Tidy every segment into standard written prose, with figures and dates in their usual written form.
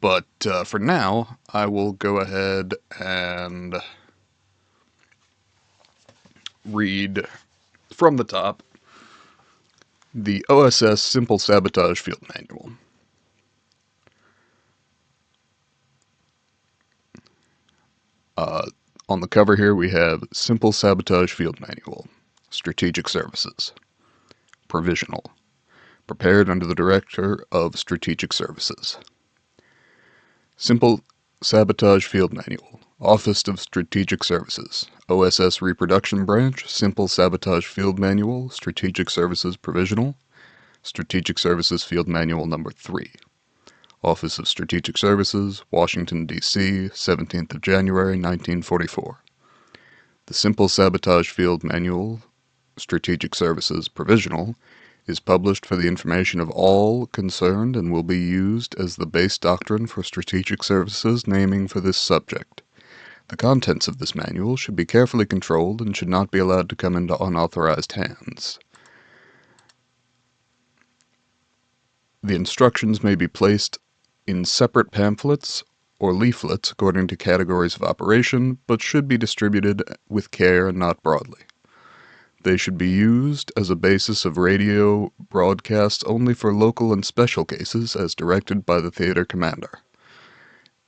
But for now, I will go ahead and read from the top the OSS Simple Sabotage Field Manual. On the cover here we have Simple Sabotage Field Manual, Strategic Services, Provisional, prepared under the Director of Strategic Services. Simple Sabotage Field Manual, Office of Strategic Services, OSS Reproduction Branch, Simple Sabotage Field Manual, Strategic Services Provisional, Strategic Services Field Manual Number 3. Office of Strategic Services, Washington, D.C., 17th of January, 1944. The Simple Sabotage Field Manual, Strategic Services Provisional, is published for the information of all concerned and will be used as the base doctrine for strategic services naming for this subject. The contents of this manual should be carefully controlled and should not be allowed to come into unauthorized hands. The instructions may be placed in separate pamphlets or leaflets according to categories of operation, but should be distributed with care and not broadly. They should be used as a basis of radio broadcasts only for local and special cases as directed by the theater commander.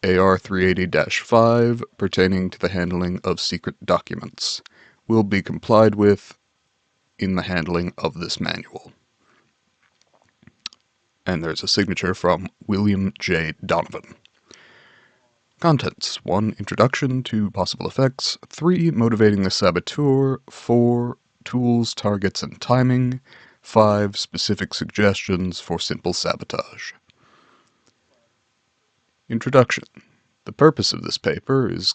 AR 380-5, pertaining to the handling of secret documents, will be complied with in the handling of this manual. And there's a signature from William J. Donovan. Contents: 1. Introduction to possible effects. 3. Motivating the saboteur. 4. Tools, targets, and timing. 5. Specific suggestions for simple sabotage. Introduction. The purpose of this paper is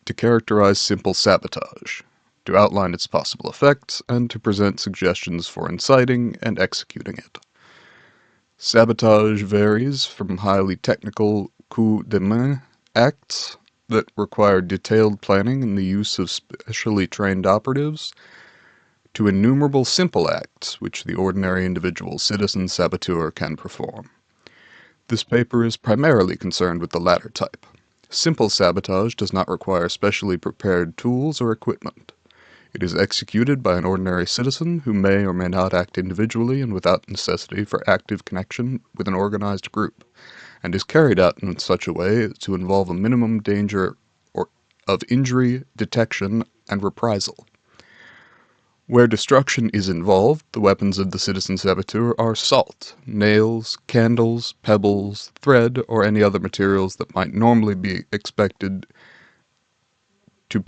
to characterize simple sabotage, to outline its possible effects, and to present suggestions for inciting and executing it. Sabotage varies from highly technical coup de main acts that require detailed planning and the use of specially trained operatives, to innumerable simple acts which the ordinary individual citizen saboteur can perform. This paper is primarily concerned with the latter type. Simple sabotage does not require specially prepared tools or equipment. It is executed by an ordinary citizen who may or may not act individually and without necessity for active connection with an organized group, and is carried out in such a way as to involve a minimum danger of injury, detection, and reprisal. Where destruction is involved, the weapons of the citizen saboteur are salt, nails, candles, pebbles, thread, or any other materials that might normally be expected to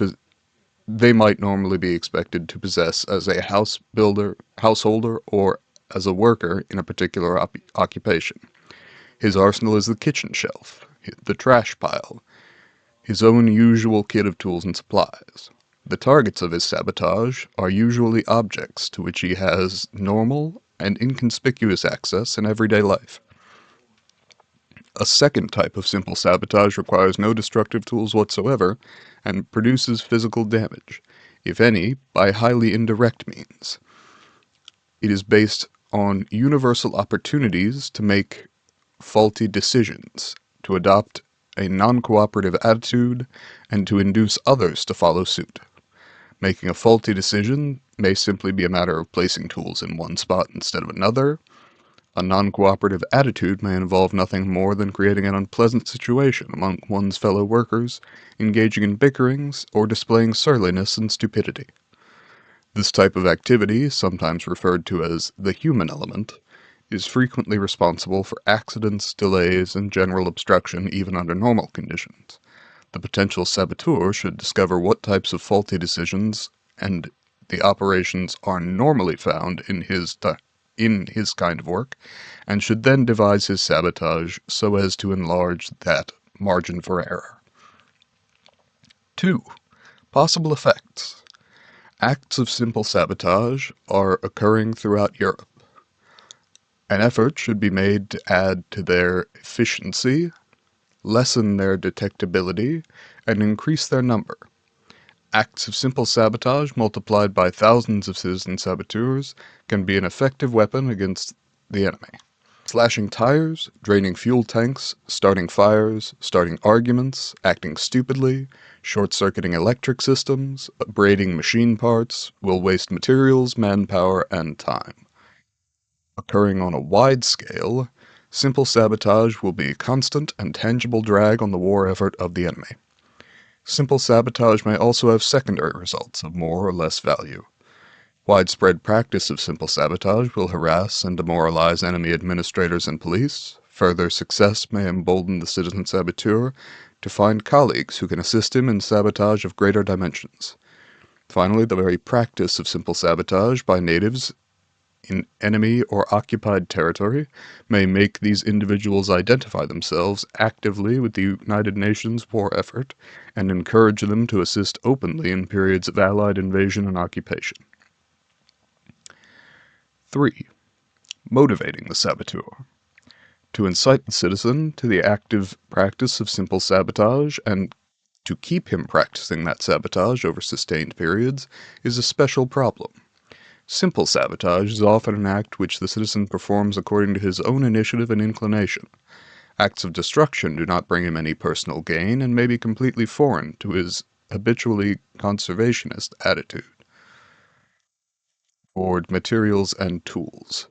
possess as a householder, or as a worker in a particular occupation. His arsenal is the kitchen shelf, the trash pile, his own usual kit of tools and supplies. The targets of his sabotage are usually objects to which he has normal and inconspicuous access in everyday life. A second type of simple sabotage requires no destructive tools whatsoever and produces physical damage, if any, by highly indirect means. It is based on universal opportunities to make faulty decisions, to adopt a non-cooperative attitude, and to induce others to follow suit. Making a faulty decision may simply be a matter of placing tools in one spot instead of another. A non-cooperative attitude may involve nothing more than creating an unpleasant situation among one's fellow workers, engaging in bickerings, or displaying surliness and stupidity. This type of activity, sometimes referred to as the human element, is frequently responsible for accidents, delays, and general obstruction even under normal conditions. The potential saboteur should discover what types of faulty decisions and the operations are normally found in his kind of work, and should then devise his sabotage so as to enlarge that margin for error. 2. Possible effects. Acts of simple sabotage are occurring throughout Europe. An effort should be made to add to their efficiency, lessen their detectability, and increase their number. Acts of simple sabotage multiplied by thousands of citizen saboteurs can be an effective weapon against the enemy. Slashing tires, draining fuel tanks, starting fires, starting arguments, acting stupidly, short-circuiting electric systems, abrading machine parts, will waste materials, manpower, and time. Occurring on a wide scale, simple sabotage will be a constant and tangible drag on the war effort of the enemy. Simple sabotage may also have secondary results of more or less value. Widespread practice of simple sabotage will harass and demoralize enemy administrators and police. Further success may embolden the citizen saboteur to find colleagues who can assist him in sabotage of greater dimensions. Finally, the very practice of simple sabotage by natives in enemy or occupied territory may make these individuals identify themselves actively with the United Nations war effort and encourage them to assist openly in periods of Allied invasion and occupation. 3. Motivating the saboteur. To incite the citizen to the active practice of simple sabotage and to keep him practicing that sabotage over sustained periods is a special problem. Simple sabotage is often an act which the citizen performs according to his own initiative and inclination. Acts of destruction do not bring him any personal gain and may be completely foreign to his habitually conservationist attitude toward materials and tools.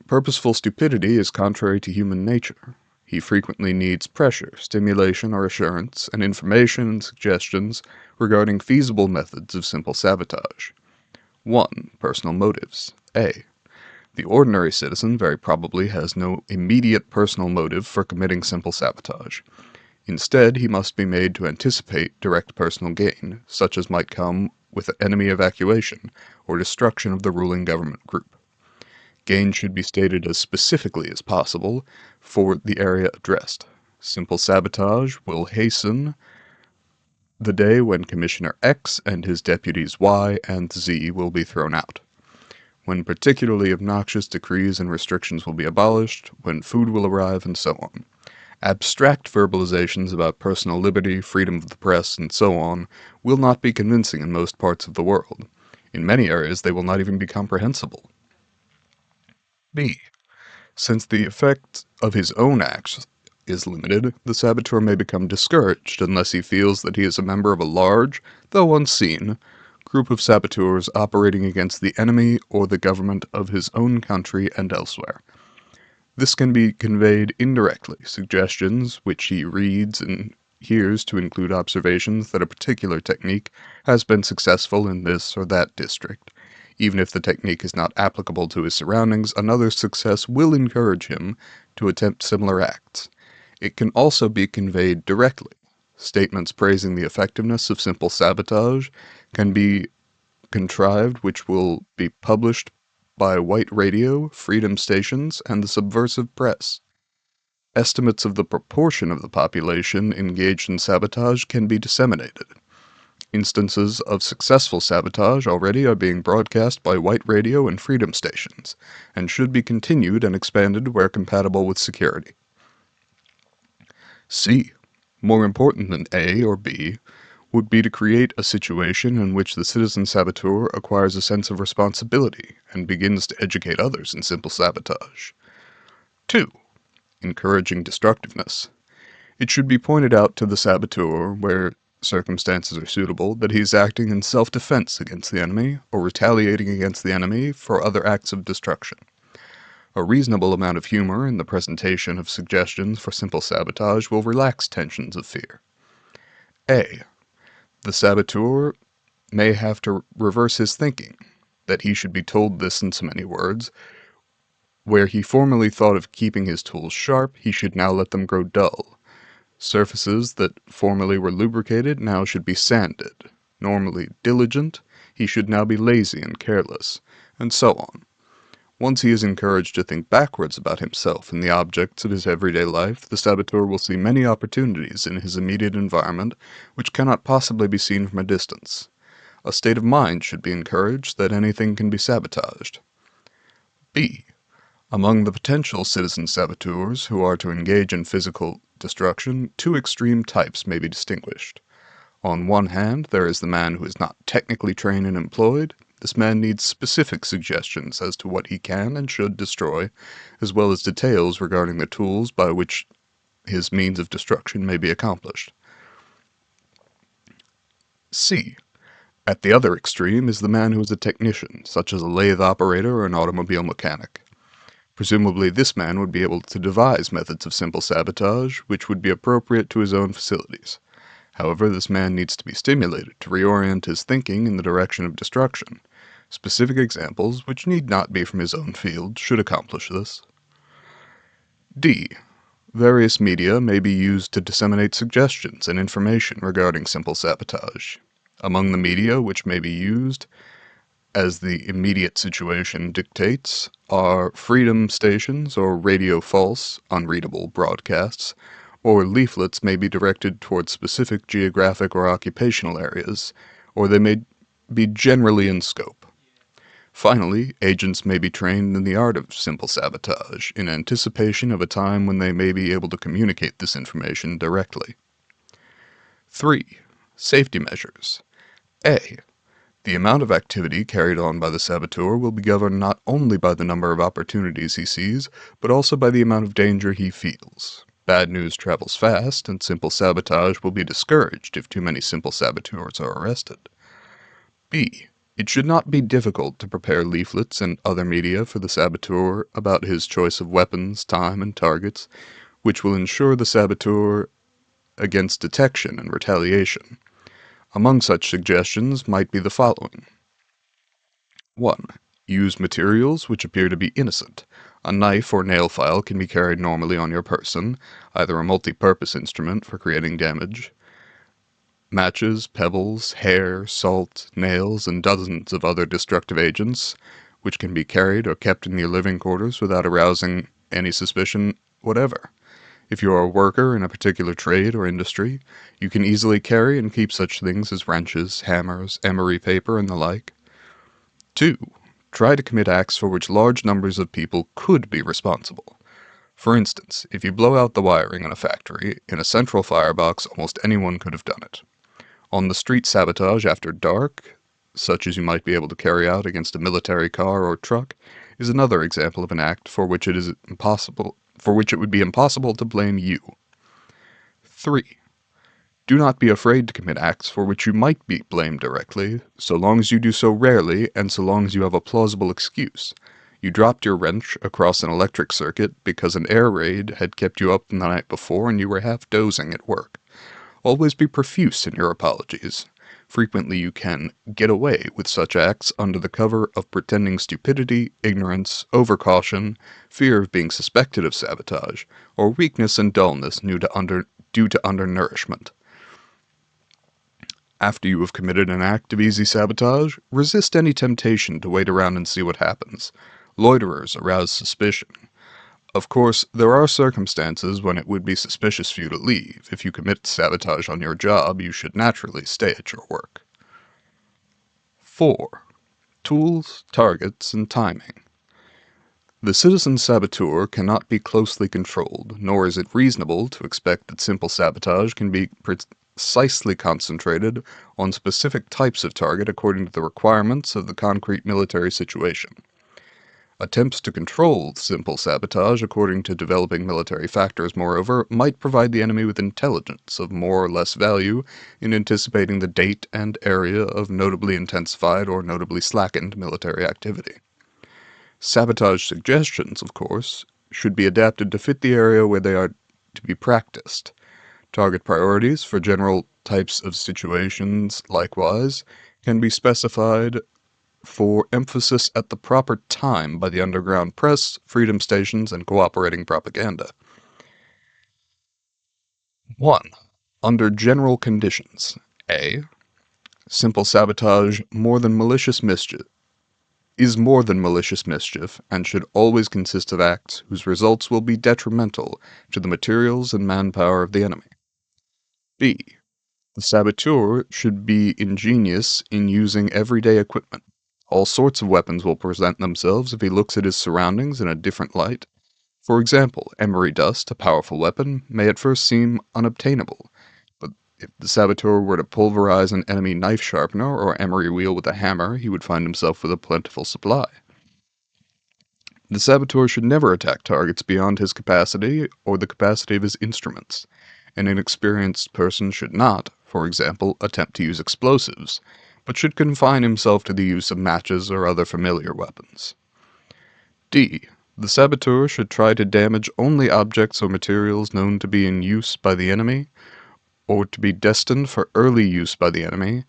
Purposeful stupidity is contrary to human nature. He frequently needs pressure, stimulation or assurance, and information and suggestions regarding feasible methods of simple sabotage. 1. Personal motives. A. The ordinary citizen very probably has no immediate personal motive for committing simple sabotage. Instead, he must be made to anticipate direct personal gain, such as might come with enemy evacuation or destruction of the ruling government group. Gain should be stated as specifically as possible for the area addressed. Simple sabotage will hasten the day when Commissioner X and his deputies Y and Z will be thrown out, when particularly obnoxious decrees and restrictions will be abolished, when food will arrive, and so on. Abstract verbalizations about personal liberty, freedom of the press, and so on will not be convincing in most parts of the world. In many areas they will not even be comprehensible. B. Since the effect of his own acts is limited, the saboteur may become discouraged unless he feels that he is a member of a large, though unseen, group of saboteurs operating against the enemy or the government of his own country and elsewhere. This can be conveyed indirectly, suggestions which he reads and hears to include observations that a particular technique has been successful in this or that district. Even if the technique is not applicable to his surroundings, another success will encourage him to attempt similar acts. It can also be conveyed directly. Statements praising the effectiveness of simple sabotage can be contrived which will be published by white radio, freedom stations, and the subversive press. Estimates of the proportion of the population engaged in sabotage can be disseminated. Instances of successful sabotage already are being broadcast by white radio and freedom stations, and should be continued and expanded where compatible with security. C. More important than A or B would be to create a situation in which the citizen saboteur acquires a sense of responsibility and begins to educate others in simple sabotage. 2. Encouraging destructiveness. It should be pointed out to the saboteur, where circumstances are suitable, that he is acting in self-defense against the enemy or retaliating against the enemy for other acts of destruction. A reasonable amount of humor in the presentation of suggestions for simple sabotage will relax tensions of fear. A. The saboteur may have to reverse his thinking, that he should be told this in so many words. Where he formerly thought of keeping his tools sharp, he should now let them grow dull. Surfaces that formerly were lubricated now should be sanded. Normally diligent, he should now be lazy and careless, and so on. Once he is encouraged to think backwards about himself and the objects of his everyday life, the saboteur will see many opportunities in his immediate environment which cannot possibly be seen from a distance. A state of mind should be encouraged that anything can be sabotaged. B. Among the potential citizen saboteurs who are to engage in physical destruction, two extreme types may be distinguished. On one hand, there is the man who is not technically trained and employed. This man needs specific suggestions as to what he can and should destroy, as well as details regarding the tools by which his means of destruction may be accomplished. C. At the other extreme is the man who is a technician, such as a lathe operator or an automobile mechanic. Presumably this man would be able to devise methods of simple sabotage which would be appropriate to his own facilities. However, this man needs to be stimulated to reorient his thinking in the direction of destruction. Specific examples, which need not be from his own field, should accomplish this. D. Various media may be used to disseminate suggestions and information regarding simple sabotage. Among the media which may be used, as the immediate situation dictates, are freedom stations or radio false, unreadable broadcasts, or leaflets may be directed towards specific geographic or occupational areas, or they may be generally in scope. Finally, agents may be trained in the art of simple sabotage in anticipation of a time when they may be able to communicate this information directly. 3. Safety measures. A. The amount of activity carried on by the saboteur will be governed not only by the number of opportunities he sees, but also by the amount of danger he feels. Bad news travels fast, and simple sabotage will be discouraged if too many simple saboteurs are arrested. B. It should not be difficult to prepare leaflets and other media for the saboteur about his choice of weapons, time, and targets, which will ensure the saboteur against detection and retaliation. Among such suggestions might be the following. 1. Use materials which appear to be innocent. A knife or nail file can be carried normally on your person, either a multi-purpose instrument for creating damage. Matches, pebbles, hair, salt, nails, and dozens of other destructive agents, which can be carried or kept in your living quarters without arousing any suspicion whatever. If you are a worker in a particular trade or industry, you can easily carry and keep such things as wrenches, hammers, emery paper, and the like. 2. Try to commit acts for which large numbers of people could be responsible. For instance, if you blow out the wiring in a factory, in a central firebox almost anyone could have done it. On-the-street sabotage after dark, such as you might be able to carry out against a military car or truck, is another example of an act for which it would be impossible to blame you. 3. Do not be afraid to commit acts for which you might be blamed directly, so long as you do so rarely and so long as you have a plausible excuse. You dropped your wrench across an electric circuit because an air raid had kept you up the night before and you were half dozing at work. Always be profuse in your apologies. Frequently you can get away with such acts under the cover of pretending stupidity, ignorance, overcaution, fear of being suspected of sabotage, or weakness and dullness due to undernourishment. After you have committed an act of easy sabotage, resist any temptation to wait around and see what happens. Loiterers arouse suspicion. Of course, there are circumstances when it would be suspicious for you to leave. If you commit sabotage on your job, you should naturally stay at your work. 4. Tools, targets, and timing. The citizen saboteur cannot be closely controlled, nor is it reasonable to expect that simple sabotage can be precisely concentrated on specific types of target according to the requirements of the concrete military situation. Attempts to control simple sabotage according to developing military factors, moreover, might provide the enemy with intelligence of more or less value in anticipating the date and area of notably intensified or notably slackened military activity. Sabotage suggestions, of course, should be adapted to fit the area where they are to be practiced. Target priorities for general types of situations, likewise, can be specified for emphasis at the proper time by the underground press, freedom stations, and cooperating propaganda. 1. Under general conditions. A. Simple sabotage is more than malicious mischief and should always consist of acts whose results will be detrimental to the materials and manpower of the enemy. B. The saboteur should be ingenious in using everyday equipment. All sorts of weapons will present themselves if he looks at his surroundings in a different light. For example, emery dust, a powerful weapon, may at first seem unobtainable, but If the saboteur were to pulverize an enemy knife sharpener or emery wheel with a hammer, he would find himself with a plentiful supply. The saboteur should never attack targets beyond his capacity or the capacity of his instruments. An inexperienced person should not, for example, attempt to use explosives, but should confine himself to the use of matches or other familiar weapons. D. The saboteur should try to damage only objects or materials known to be in use by the enemy, or to be destined for early use by the enemy.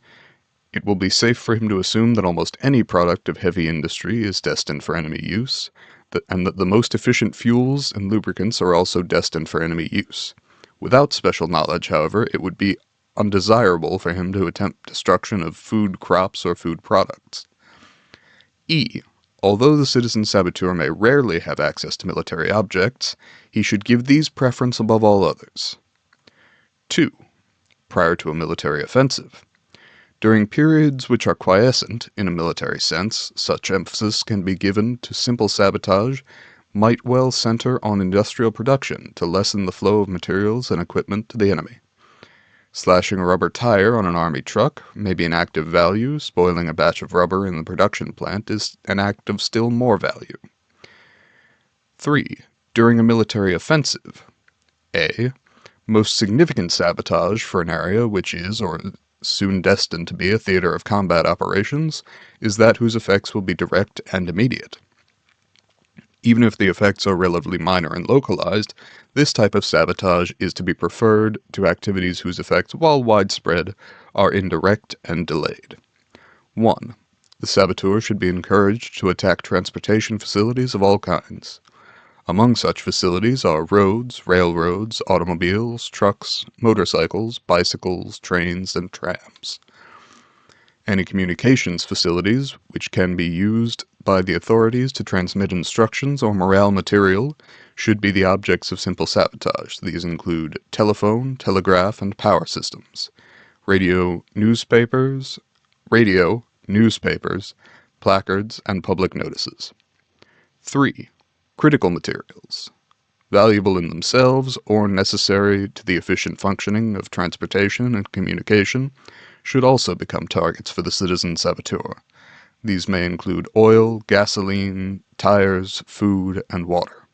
It will be safe for him to assume that almost any product of heavy industry is destined for enemy use, and that the most efficient fuels and lubricants are also destined for enemy use. Without special knowledge, however, it would be undesirable for him to attempt destruction of food crops or food products. E. Although the citizen saboteur may rarely have access to military objects, he should give these preference above all others. 2. Prior to a military offensive. During periods which are quiescent, in a military sense, such emphasis can be given to simple sabotage might well center on industrial production to lessen the flow of materials and equipment to the enemy. Slashing a rubber tire on an army truck may be an act of value, spoiling a batch of rubber in the production plant is an act of still more value. 3. During a military offensive. A. Most significant sabotage for an area which is, or soon destined to be, a theater of combat operations is that whose effects will be direct and immediate. Even if the effects are relatively minor and localized, this type of sabotage is to be preferred to activities whose effects, while widespread, are indirect and delayed. 1. The saboteur should be encouraged to attack transportation facilities of all kinds. Among such facilities are roads, railroads, automobiles, trucks, motorcycles, bicycles, trains, and trams. Any communications facilities which can be used by the authorities to transmit instructions or morale material should be the objects of simple sabotage. These include telephone, telegraph, and power systems, radio, newspapers, placards, and public notices. 3. Critical materials, valuable in themselves or necessary to the efficient functioning of transportation and communication, should also become targets for the citizen saboteur. These may include oil, gasoline, tires, food, and water.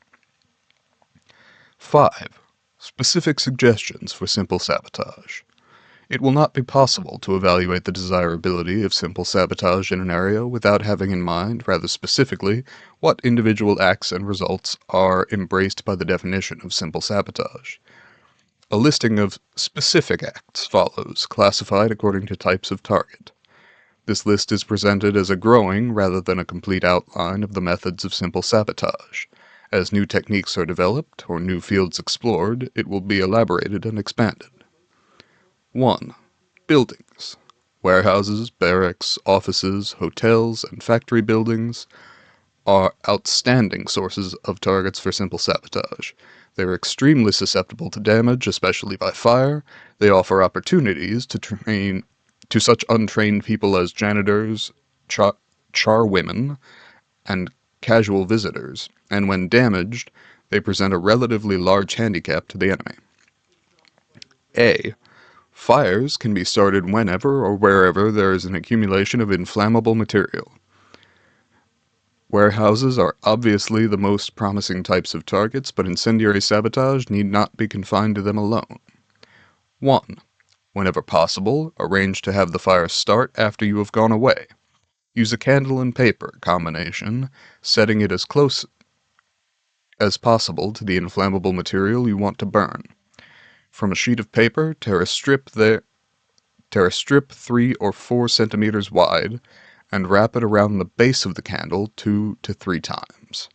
5. Specific suggestions for simple sabotage. It will not be possible to evaluate the desirability of simple sabotage in an area without having in mind, rather specifically, what individual acts and results are embraced by the definition of simple sabotage. A listing of specific acts follows, classified according to types of target. This list is presented as a growing rather than a complete outline of the methods of simple sabotage. As new techniques are developed or new fields explored, it will be elaborated and expanded. 1. Buildings. Warehouses, barracks, offices, hotels, and factory buildings are outstanding sources of targets for simple sabotage. They are extremely susceptible to damage, especially by fire. They offer opportunities to such untrained people as janitors, charwomen, and casual visitors, and when damaged, they present a relatively large handicap to the enemy. A. Fires can be started whenever or wherever there is an accumulation of inflammable material. Warehouses are obviously the most promising types of targets, but incendiary sabotage need not be confined to them alone. 1. Whenever possible, arrange to have the fire start after you have gone away. Use a candle and paper combination, setting it as close as possible to the inflammable material you want to burn. From a sheet of paper, tear a strip 3 or 4 centimeters wide, and wrap it around the base of the candle 2 to 3 times.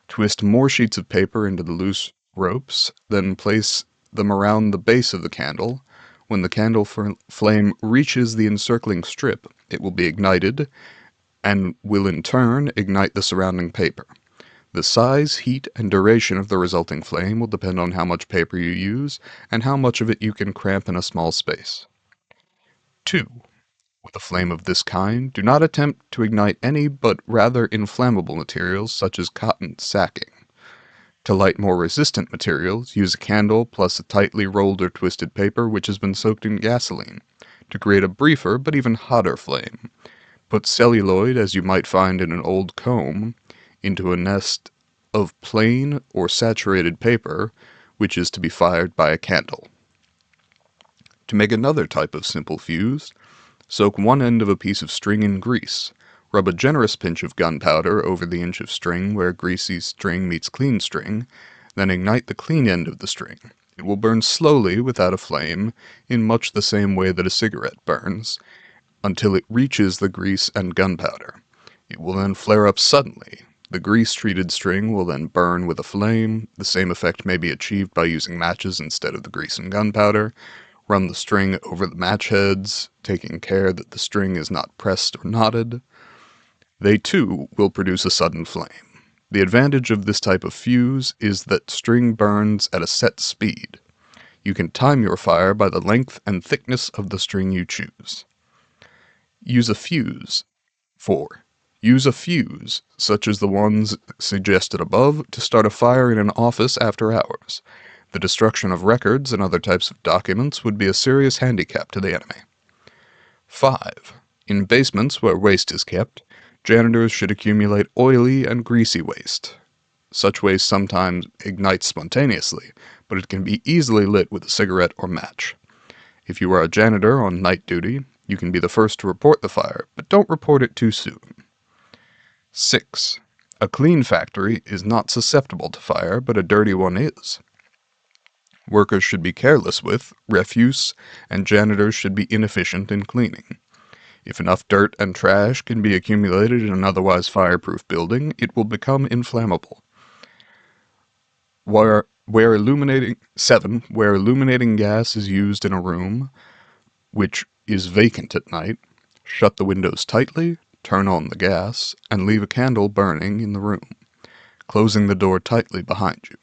Twist more sheets of paper into the loose ropes, then place them around the base of the candle. When the candle flame reaches the encircling strip, it will be ignited, and will in turn ignite the surrounding paper. The size, heat, and duration of the resulting flame will depend on how much paper you use, and how much of it you can cramp in a small space. 2. With a flame of this kind, do not attempt to ignite any but rather inflammable materials such as cotton sacking. To light more resistant materials, use a candle plus a tightly rolled or twisted paper which has been soaked in gasoline to create a briefer but even hotter flame. Put celluloid, as you might find in an old comb, into a nest of plain or saturated paper, which is to be fired by a candle. To make another type of simple fuse, soak one end of a piece of string in grease. Rub a generous pinch of gunpowder over the inch of string where greasy string meets clean string, then ignite the clean end of the string. It will burn slowly without a flame, in much the same way that a cigarette burns, until it reaches the grease and gunpowder. It will then flare up suddenly. The grease-treated string will then burn with a flame. The same effect may be achieved by using matches instead of the grease and gunpowder. Run the string over the match heads, taking care that the string is not pressed or knotted. They too will produce a sudden flame. The advantage of this type of fuse is that string burns at a set speed. You can time your fire by the length and thickness of the string you choose. Use a fuse. 4. Use a fuse, such as the ones suggested above, to start a fire in an office after hours. The destruction of records and other types of documents would be a serious handicap to the enemy. 5. In basements where waste is kept, janitors should accumulate oily and greasy waste. Such waste sometimes ignites spontaneously, but it can be easily lit with a cigarette or match. If you are a janitor on night duty, you can be the first to report the fire, but don't report it too soon. 6. A clean factory is not susceptible to fire, but a dirty one is. Workers should be careless with refuse, and janitors should be inefficient in cleaning. If enough dirt and trash can be accumulated in an otherwise fireproof building, it will become inflammable. 7. Where illuminating gas is used in a room which is vacant at night, shut the windows tightly, turn on the gas, and leave a candle burning in the room, closing the door tightly behind you.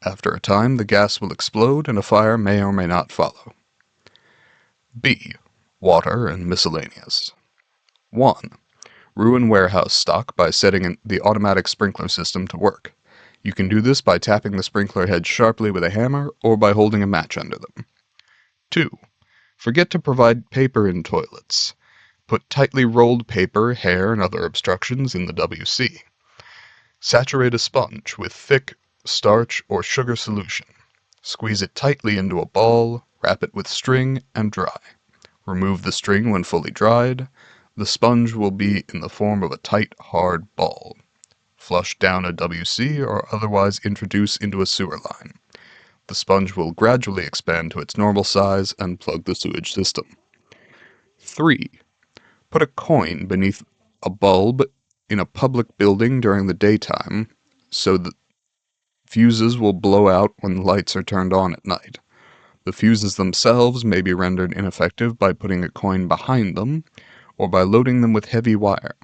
After a time, the gas will explode and a fire may or may not follow. B. Water and miscellaneous. 1. Ruin warehouse stock by setting the automatic sprinkler system to work. You can do this by tapping the sprinkler heads sharply with a hammer or by holding a match under them. 2. Forget to provide paper in toilets. Put tightly rolled paper, hair, and other obstructions in the WC. Saturate a sponge with thick starch or sugar solution. Squeeze it tightly into a ball, wrap it with string, and dry. Remove the string when fully dried. The sponge will be in the form of a tight, hard ball. Flush down a WC or otherwise introduce into a sewer line. The sponge will gradually expand to its normal size and plug the sewage system. 3. Put a coin beneath a bulb in a public building during the daytime so that fuses will blow out when the lights are turned on at night. The fuses themselves may be rendered ineffective by putting a coin behind them or by loading them with heavy wire.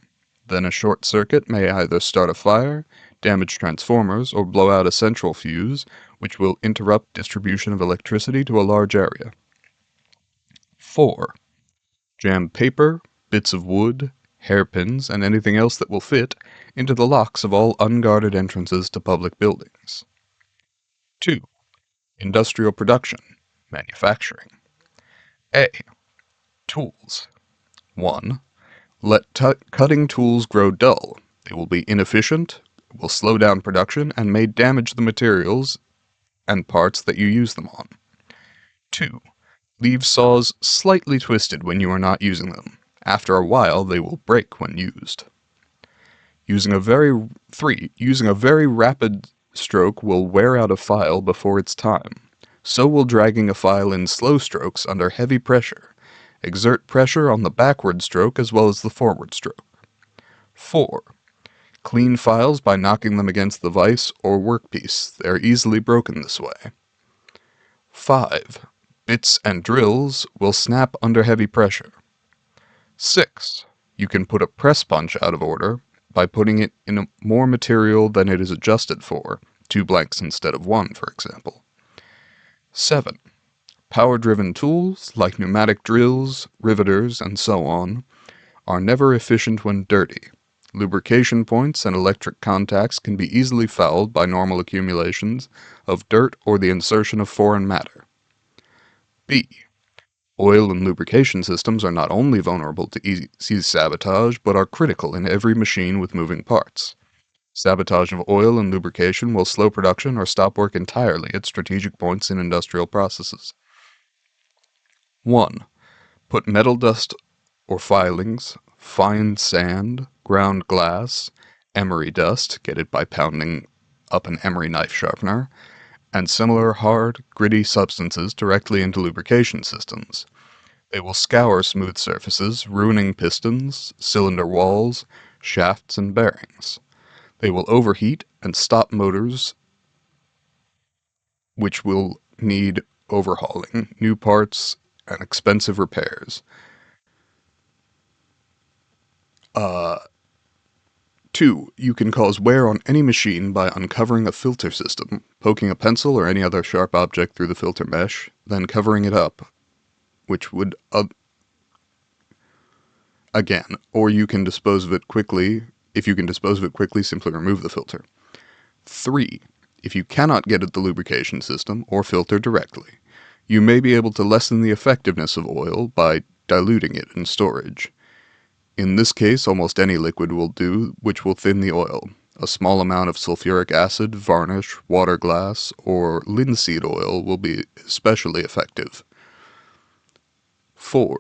Then a short circuit may either start a fire, damage transformers, or blow out a central fuse, which will interrupt distribution of electricity to a large area. 4. Jam paper, bits of wood, hairpins, and anything else that will fit into the locks of all unguarded entrances to public buildings. 2. Industrial production, manufacturing. A. Tools. 1. Let cutting tools grow dull. They will be inefficient, will slow down production, and may damage the materials and parts that you use them on. 2. Leave saws slightly twisted when you are not using them. After a while, they will break when used. 3. Using a very rapid stroke will wear out a file before its time. So will dragging a file in slow strokes under heavy pressure. Exert pressure on the backward stroke as well as the forward stroke. 4. Clean files by knocking them against the vise or workpiece. They are easily broken this way. 5. Bits and drills will snap under heavy pressure. 6. You can put a press punch out of order by putting it in more material than it is adjusted for, 2 blanks instead of 1, for example. 7. Power-driven tools, like pneumatic drills, riveters, and so on, are never efficient when dirty. Lubrication points and electric contacts can be easily fouled by normal accumulations of dirt or the insertion of foreign matter. B. Oil and lubrication systems are not only vulnerable to easy sabotage, but are critical in every machine with moving parts. Sabotage of oil and lubrication will slow production or stop work entirely at strategic points in industrial processes. 1. Put metal dust or filings, fine sand, ground glass, emery dust, get it by pounding up an emery knife sharpener, and similar hard, gritty substances directly into lubrication systems. They will scour smooth surfaces, ruining pistons, cylinder walls, shafts, and bearings. They will overheat and stop motors, which will need overhauling, new parts, and expensive repairs. 2. You can cause wear on any machine by uncovering a filter system, poking a pencil or any other sharp object through the filter mesh, then covering it up, which would again, or you can dispose of it quickly. If you can dispose of it quickly, simply remove the filter. 3. If you cannot get at the lubrication system or filter directly, you may be able to lessen the effectiveness of oil by diluting it in storage. In this case, almost any liquid will do, which will thin the oil. A small amount of sulfuric acid, varnish, water glass, or linseed oil will be especially effective. 4.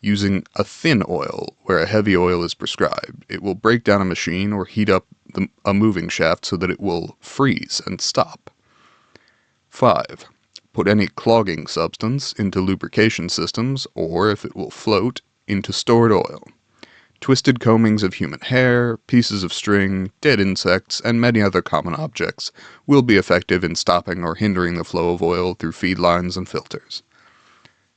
Using a thin oil where a heavy oil is prescribed. It will break down a machine or heat up a moving shaft so that it will freeze and stop. 5. Put any clogging substance into lubrication systems, or if it will float, into stored oil. Twisted combings of human hair, pieces of string, dead insects, and many other common objects will be effective in stopping or hindering the flow of oil through feed lines and filters.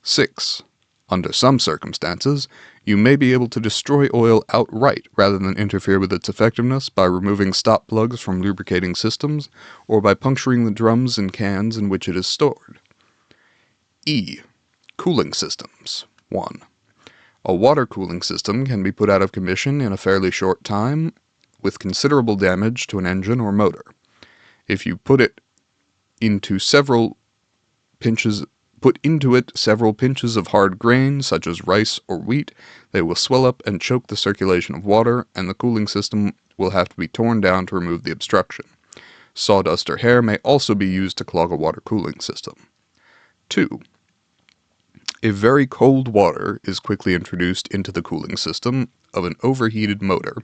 6. Under some circumstances, you may be able to destroy oil outright rather than interfere with its effectiveness by removing stop plugs from lubricating systems or by puncturing the drums and cans in which it is stored. E. Cooling systems. 1. A water cooling system can be put out of commission in a fairly short time with considerable damage to an engine or motor. If you put into it several pinches of hard grain, such as rice or wheat, they will swell up and choke the circulation of water, and the cooling system will have to be torn down to remove the obstruction. Sawdust or hair may also be used to clog a water cooling system. 2. If very cold water is quickly introduced into the cooling system of an overheated motor,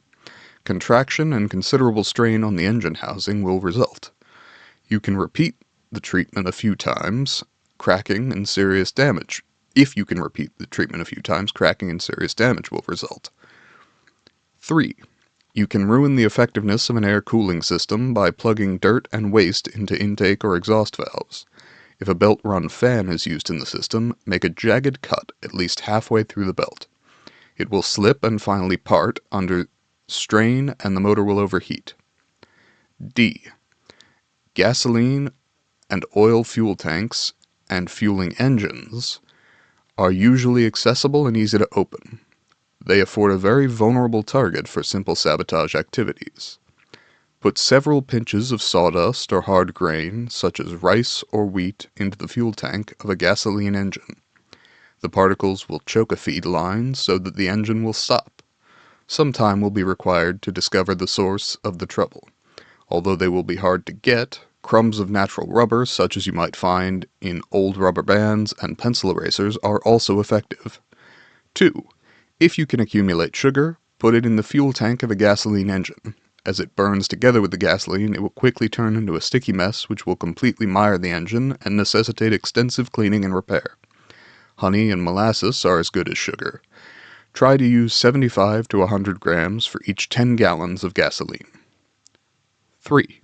contraction and considerable strain on the engine housing will result. You can repeat the treatment a few times, cracking and serious damage. If you can repeat the treatment a few times, cracking and serious damage will result. 3. You can ruin the effectiveness of an air cooling system by plugging dirt and waste into intake or exhaust valves. If a belt-run fan is used in the system, make a jagged cut at least halfway through the belt. It will slip and finally part under strain and the motor will overheat. D. Gasoline and oil fuel tanks and fueling engines are usually accessible and easy to open. They afford a very vulnerable target for simple sabotage activities. Put several pinches of sawdust or hard grain, such as rice or wheat, into the fuel tank of a gasoline engine. The particles will choke a feed line so that the engine will stop. Some time will be required to discover the source of the trouble. Although they will be hard to get, crumbs of natural rubber, such as you might find in old rubber bands and pencil erasers, are also effective. 2. If you can accumulate sugar, put it in the fuel tank of a gasoline engine. As it burns together with the gasoline, it will quickly turn into a sticky mess which will completely mire the engine and necessitate extensive cleaning and repair. Honey and molasses are as good as sugar. Try to use 75 to 100 grams for each 10 gallons of gasoline. 3.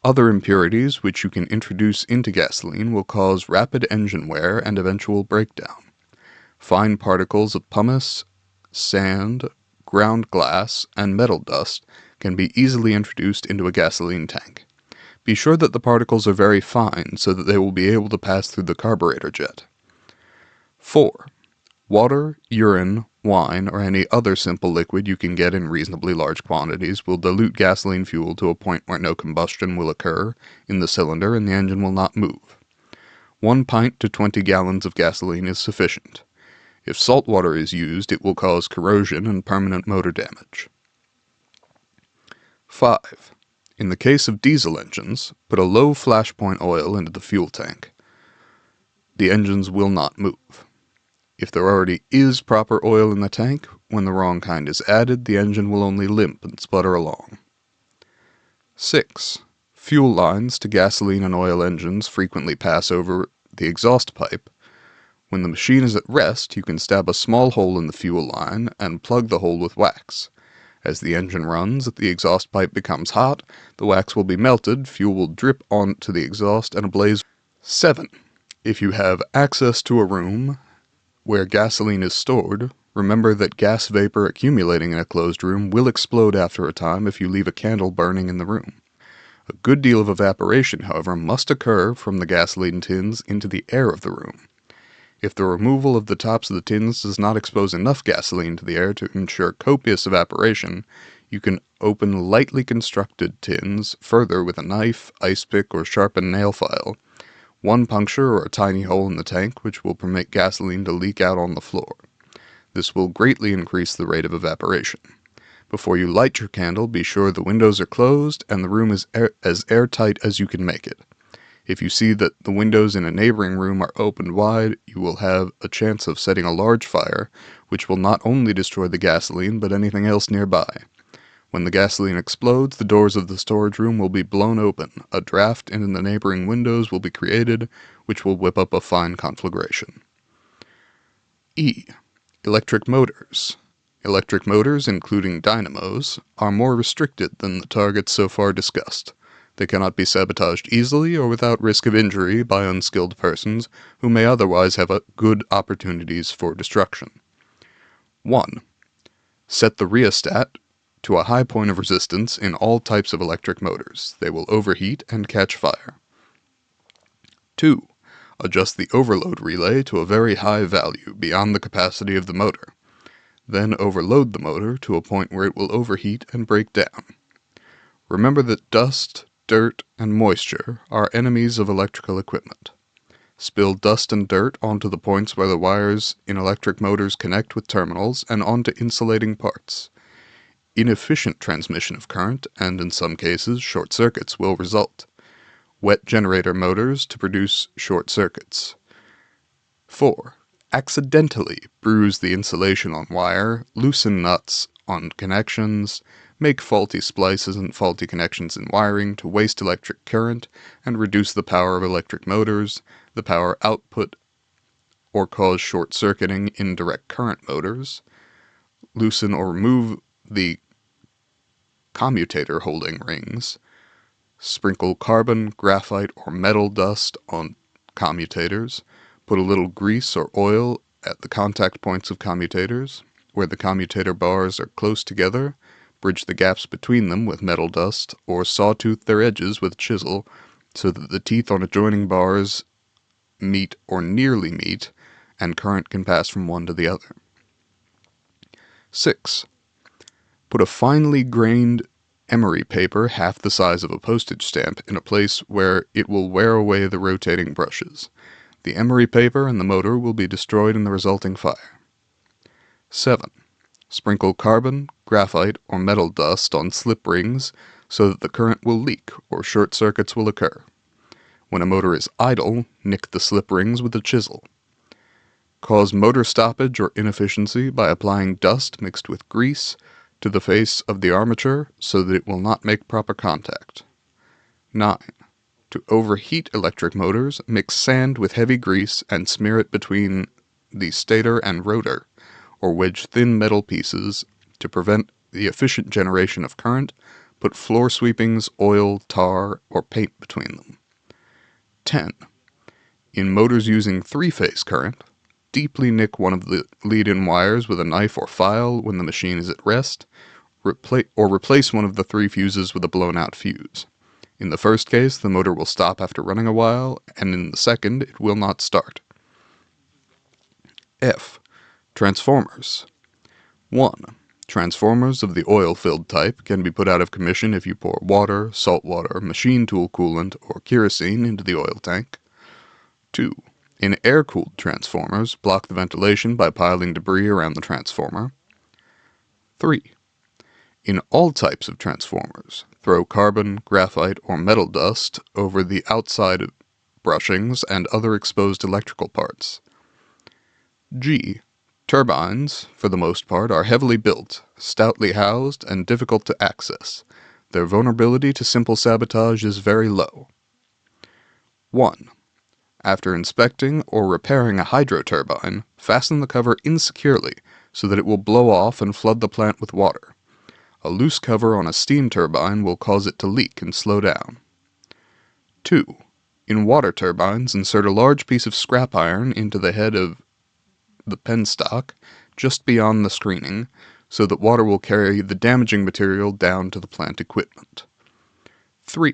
Other impurities which you can introduce into gasoline will cause rapid engine wear and eventual breakdown. Fine particles of pumice, sand, ground glass, and metal dust can be easily introduced into a gasoline tank. Be sure that the particles are very fine so that they will be able to pass through the carburetor jet. 4. Water, urine, Wine, or any other simple liquid you can get in reasonably large quantities, will dilute gasoline fuel to a point where no combustion will occur in the cylinder and the engine will not move. 1 pint to 20 gallons of gasoline is sufficient. If salt water is used, it will cause corrosion and permanent motor damage. 5. In the case of diesel engines, put a low flash point oil into the fuel tank. The engines will not move. If there already is proper oil in the tank, when the wrong kind is added, the engine will only limp and sputter along. 6. Fuel lines to gasoline and oil engines frequently pass over the exhaust pipe. When the machine is at rest, you can stab a small hole in the fuel line and plug the hole with wax. As the engine runs, the exhaust pipe becomes hot, the wax will be melted, fuel will drip onto the exhaust, and a blaze. 7. If you have access to a room where gasoline is stored, remember that gas vapor accumulating in a closed room will explode after a time if you leave a candle burning in the room. A good deal of evaporation, however, must occur from the gasoline tins into the air of the room. If the removal of the tops of the tins does not expose enough gasoline to the air to ensure copious evaporation, you can open lightly constructed tins further with a knife, ice pick, or sharpened nail file. 1 puncture or a tiny hole in the tank, which will permit gasoline to leak out on the floor. This will greatly increase the rate of evaporation. Before you light your candle, be sure the windows are closed and the room is as airtight as you can make it. If you see that the windows in a neighboring room are opened wide, you will have a chance of setting a large fire, which will not only destroy the gasoline, but anything else nearby. When the gasoline explodes, the doors of the storage room will be blown open, a draft in the neighboring windows will be created, which will whip up a fine conflagration. E. Electric motors. Electric motors, including dynamos, are more restricted than the targets so far discussed. They cannot be sabotaged easily or without risk of injury by unskilled persons who may otherwise have good opportunities for destruction. 1. Set the rheostat to a high point of resistance in all types of electric motors. They will overheat and catch fire. 2. Adjust the overload relay to a very high value beyond the capacity of the motor. Then overload the motor to a point where it will overheat and break down. Remember that dust, dirt, and moisture are enemies of electrical equipment. Spill dust and dirt onto the points where the wires in electric motors connect with terminals and onto insulating parts. Inefficient transmission of current, and in some cases, short circuits will result. Wet generator motors to produce short circuits. 4. Accidentally bruise the insulation on wire, loosen nuts on connections, make faulty splices and faulty connections in wiring to waste electric current and reduce the power of electric motors, the power output, or cause short-circuiting in direct current motors. Loosen or remove the commutator holding rings. Sprinkle carbon, graphite, or metal dust on commutators. Put a little grease or oil at the contact points of commutators. Where the commutator bars are close together, bridge the gaps between them with metal dust, or sawtooth their edges with a chisel so that the teeth on adjoining bars meet or nearly meet, and current can pass from one to the other. 6. Put a finely grained emery paper half the size of a postage stamp in a place where it will wear away the rotating brushes. The emery paper and the motor will be destroyed in the resulting fire. 7. Sprinkle carbon, graphite, or metal dust on slip rings so that the current will leak or short circuits will occur. When a motor is idle, nick the slip rings with a chisel. Cause motor stoppage or inefficiency by applying dust mixed with grease to the face of the armature so that it will not make proper contact. 9. To overheat electric motors, mix sand with heavy grease and smear it between the stator and rotor, or wedge thin metal pieces. To prevent the efficient generation of current, put floor sweepings, oil, tar, or paint between them. 10. In motors using three-phase current, deeply nick one of the lead-in wires with a knife or file when the machine is at rest, or replace one of the 3 fuses with a blown-out fuse. In the first case, the motor will stop after running a while, and in the second, it will not start. F. Transformers. 1. Transformers of the oil-filled type can be put out of commission if you pour water, salt water, machine tool coolant, or kerosene into the oil tank. 2. In air-cooled transformers, block the ventilation by piling debris around the transformer. 3. In all types of transformers, throw carbon, graphite, or metal dust over the outside brushings and other exposed electrical parts. G. Turbines, for the most part, are heavily built, stoutly housed, and difficult to access. Their vulnerability to simple sabotage is very low. 1. After inspecting or repairing a hydroturbine, fasten the cover insecurely so that it will blow off and flood the plant with water. A loose cover on a steam turbine will cause it to leak and slow down. 2. In water turbines, insert a large piece of scrap iron into the head of the penstock just beyond the screening so that water will carry the damaging material down to the plant equipment. 3.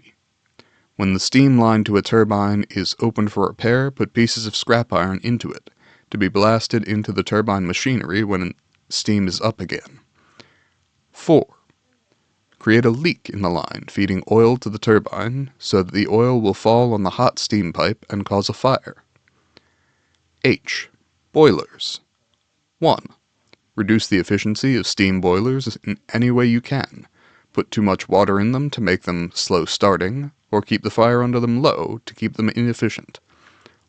When the steam line to a turbine is opened for repair, put pieces of scrap iron into it, to be blasted into the turbine machinery when steam is up again. 4. Create a leak in the line feeding oil to the turbine so that the oil will fall on the hot steam pipe and cause a fire. H. Boilers. 1. Reduce the efficiency of steam boilers in any way you can. Put too much water in them to make them slow starting, or keep the fire under them low to keep them inefficient.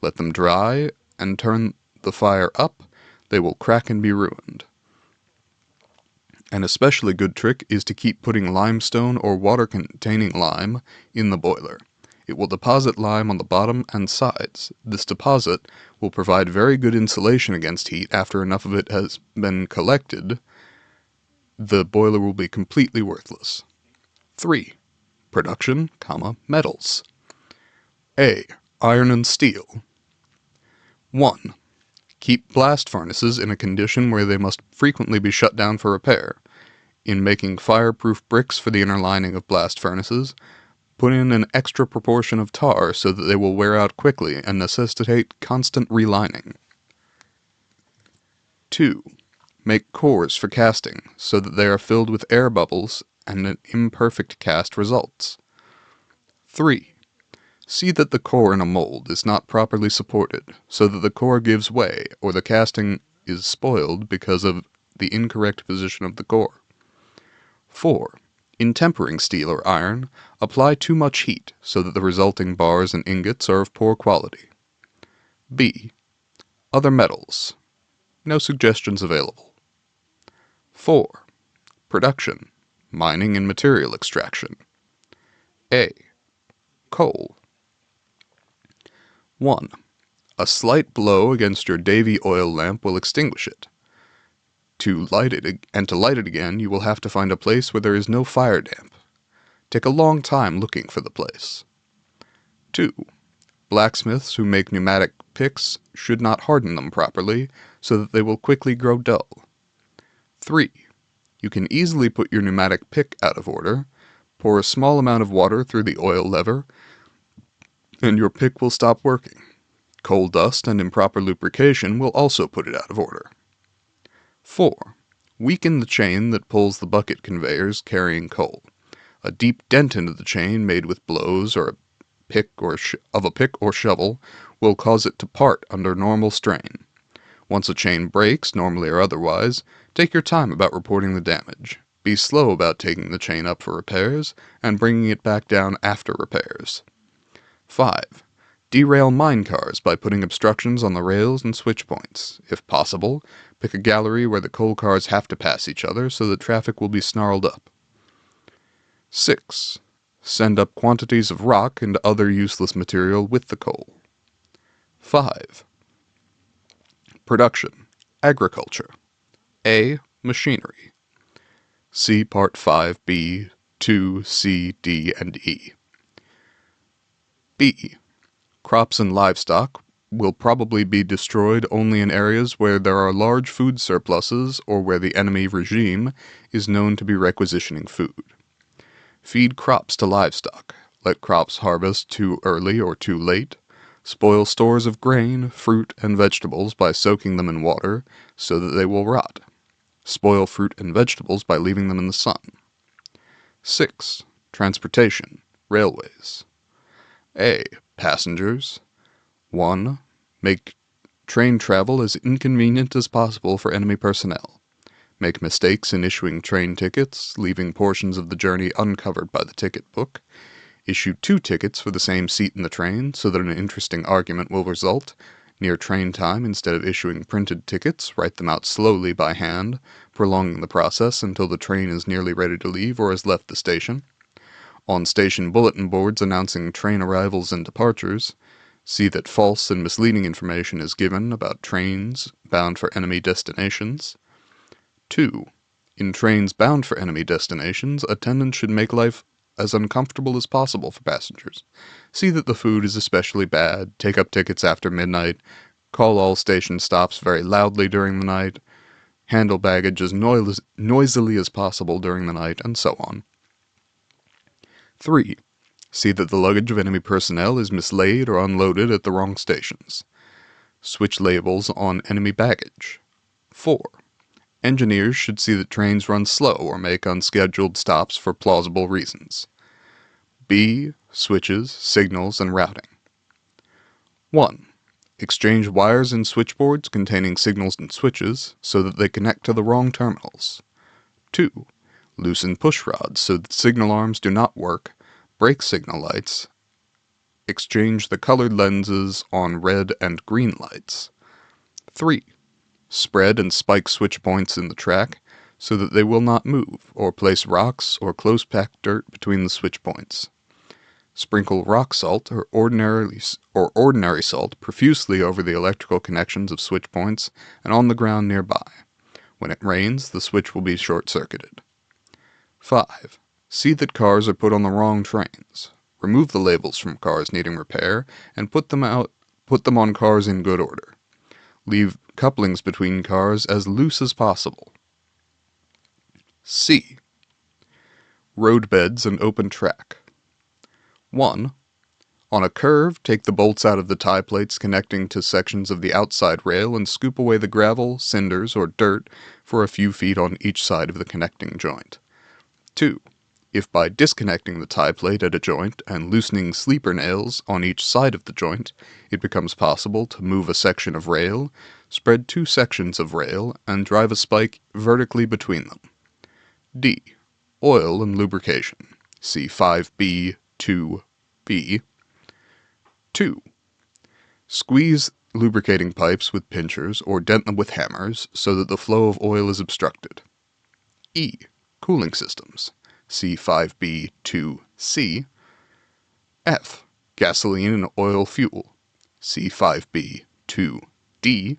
Let them dry, and turn the fire up, they will crack and be ruined. An especially good trick is to keep putting limestone or water-containing lime in the boiler. It will deposit lime on the bottom and sides. This deposit will provide very good insulation against heat. After enough of it has been collected, the boiler will be completely worthless. 3. Production, metals. A. Iron and steel. 1. Keep blast furnaces in a condition where they must frequently be shut down for repair. In making fireproof bricks for the inner lining of blast furnaces, put in an extra proportion of tar so that they will wear out quickly and necessitate constant relining. 2. Make cores for casting so that they are filled with air bubbles and an imperfect cast results. 3. See that the core in a mold is not properly supported so that the core gives way or the casting is spoiled because of the incorrect position of the core. 4. In tempering steel or iron, apply too much heat so that the resulting bars and ingots are of poor quality. B. Other metals. No suggestions available. 4. Production, mining and material extraction. A. Coal. 1. A slight blow against your Davy oil lamp will extinguish it. To light it again, you will have to find a place where there is no fire damp. Take a long time looking for the place. 2. Blacksmiths who make pneumatic picks should not harden them properly so that they will quickly grow dull. 3. You can easily put your pneumatic pick out of order. Pour a small amount of water through the oil lever, and your pick will stop working. Coal dust and improper lubrication will also put it out of order. 4. Weaken the chain that pulls the bucket conveyors carrying coal. A deep dent into the chain made with blows or of a pick or shovel will cause it to part under normal strain. Once a chain breaks, normally or otherwise, take your time about reporting the damage. Be slow about taking the chain up for repairs and bringing it back down after repairs. 5. Derail mine cars by putting obstructions on the rails and switch points. If possible, pick a gallery where the coal cars have to pass each other so that traffic will be snarled up. 6. Send up quantities of rock and other useless material with the coal. 5. Production, agriculture. A. Machinery. See Part 5b, 2, C, D, and E. B. Crops and livestock will probably be destroyed only in areas where there are large food surpluses or where the enemy regime is known to be requisitioning food. Feed crops to livestock. Let crops harvest too early or too late. Spoil stores of grain, fruit, and vegetables by soaking them in water so that they will rot. Spoil fruit and vegetables by leaving them in the sun. 6. Transportation, railways. A. Passengers. 1. Make train travel as inconvenient as possible for enemy personnel. Make mistakes in issuing train tickets, leaving portions of the journey uncovered by the ticket book. Issue 2 tickets for the same seat in the train so that an interesting argument will result. Near train time, instead of issuing printed tickets, write them out slowly by hand, prolonging the process until the train is nearly ready to leave or has left the station. On station bulletin boards announcing train arrivals and departures, see that false and misleading information is given about trains bound for enemy destinations. 2. In trains bound for enemy destinations, attendants should make life as uncomfortable as possible for passengers. See that the food is especially bad, take up tickets after midnight, call all station stops very loudly during the night, handle baggage as noisily as possible during the night, and so on. 3. See that the luggage of enemy personnel is mislaid or unloaded at the wrong stations. Switch labels on enemy baggage. 4. Engineers should see that trains run slow or make unscheduled stops for plausible reasons. B. Switches, signals, and routing. 1. Exchange wires and switchboards containing signals and switches so that they connect to the wrong terminals. 2. Loosen push rods so that signal arms do not work, break signal lights. Exchange the colored lenses on red and green lights. 3. Spread and spike switch points in the track so that they will not move, or place rocks or close-packed dirt between the switch points. Sprinkle rock salt or ordinary salt profusely over the electrical connections of switch points and on the ground nearby. When it rains, the switch will be short-circuited. 5. See that cars are put on the wrong trains. Remove the labels from cars needing repair and put them on cars in good order. Leave couplings between cars as loose as possible. C. Roadbeds and open track. 1. On a curve, take the bolts out of the tie plates connecting to sections of the outside rail and scoop away the gravel, cinders, or dirt for a few feet on each side of the connecting joint. 2. If by disconnecting the tie plate at a joint and loosening sleeper nails on each side of the joint, it becomes possible to move a section of rail, spread 2 sections of rail and drive a spike vertically between them. D. Oil and lubrication. See 5B, 2B. 2. Squeeze lubricating pipes with pinchers or dent them with hammers so that the flow of oil is obstructed. E. Cooling systems. See 5B, 2C. F. Gasoline and oil fuel. See 5B, 2D.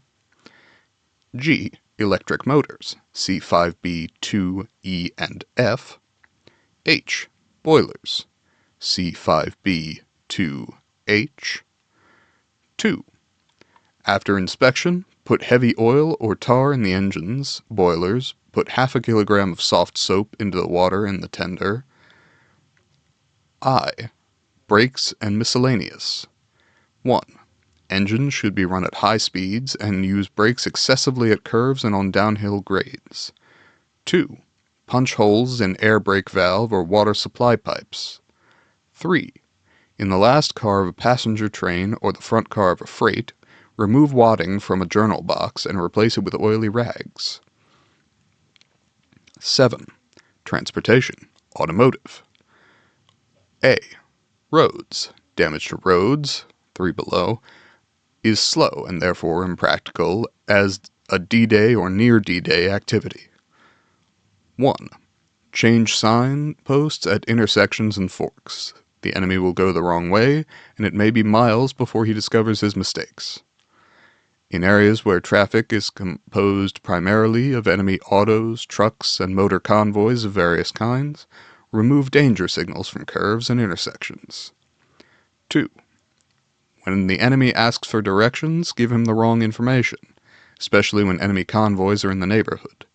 G. Electric motors. See 5B, 2E and F. H. Boilers. See 5B, 2H. 2. After inspection, put heavy oil or tar in the engines, boilers, put half a kilogram of soft soap into the water in the tender. I. Brakes and miscellaneous. 1. Engines should be run at high speeds and use brakes excessively at curves and on downhill grades. 2. Punch holes in air brake valve or water supply pipes. 3. In the last car of a passenger train or the front car of a freight, remove wadding from a journal box and replace it with oily rags. 7. Transportation, automotive. A. Roads. Damage to roads, 3 below, is slow and therefore impractical as a D-Day or near D-Day activity. 1. Change sign posts at intersections and forks. The enemy will go the wrong way, and it may be miles before he discovers his mistakes. In areas where traffic is composed primarily of enemy autos, trucks, and motor convoys of various kinds, remove danger signals from curves and intersections. 2. When the enemy asks for directions, give him the wrong information, especially when enemy convoys are in the neighborhood.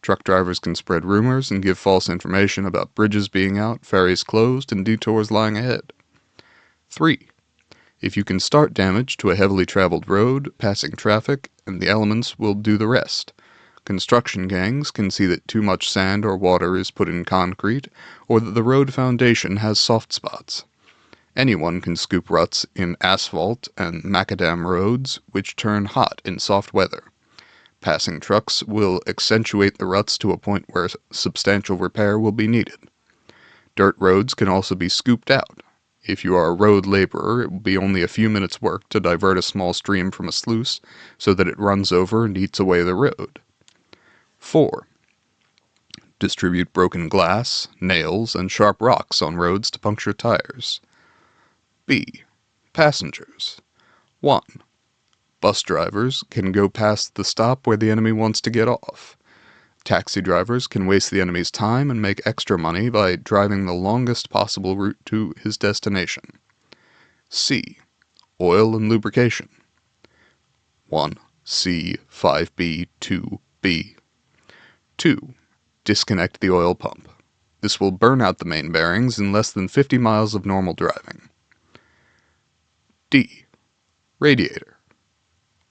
Truck drivers can spread rumors and give false information about bridges being out, ferries closed, and detours lying ahead. 3. If you can start damage to a heavily traveled road, passing traffic, and the elements will do the rest. Construction gangs can see that too much sand or water is put in concrete, or that the road foundation has soft spots. Anyone can scoop ruts in asphalt and macadam roads, which turn hot in soft weather. Passing trucks will accentuate the ruts to a point where substantial repair will be needed. Dirt roads can also be scooped out. If you are a road laborer, it will be only a few minutes' work to divert a small stream from a sluice so that it runs over and eats away the road. 4. Distribute broken glass, nails, and sharp rocks on roads to puncture tires. B. Passengers. 1. Bus drivers can go past the stop where the enemy wants to get off. Taxi drivers can waste the enemy's time and make extra money by driving the longest possible route to his destination. C. Oil and lubrication. 1. C 5B 2B. 2. Disconnect the oil pump. This will burn out the main bearings in less than 50 miles of normal driving. D. Radiator.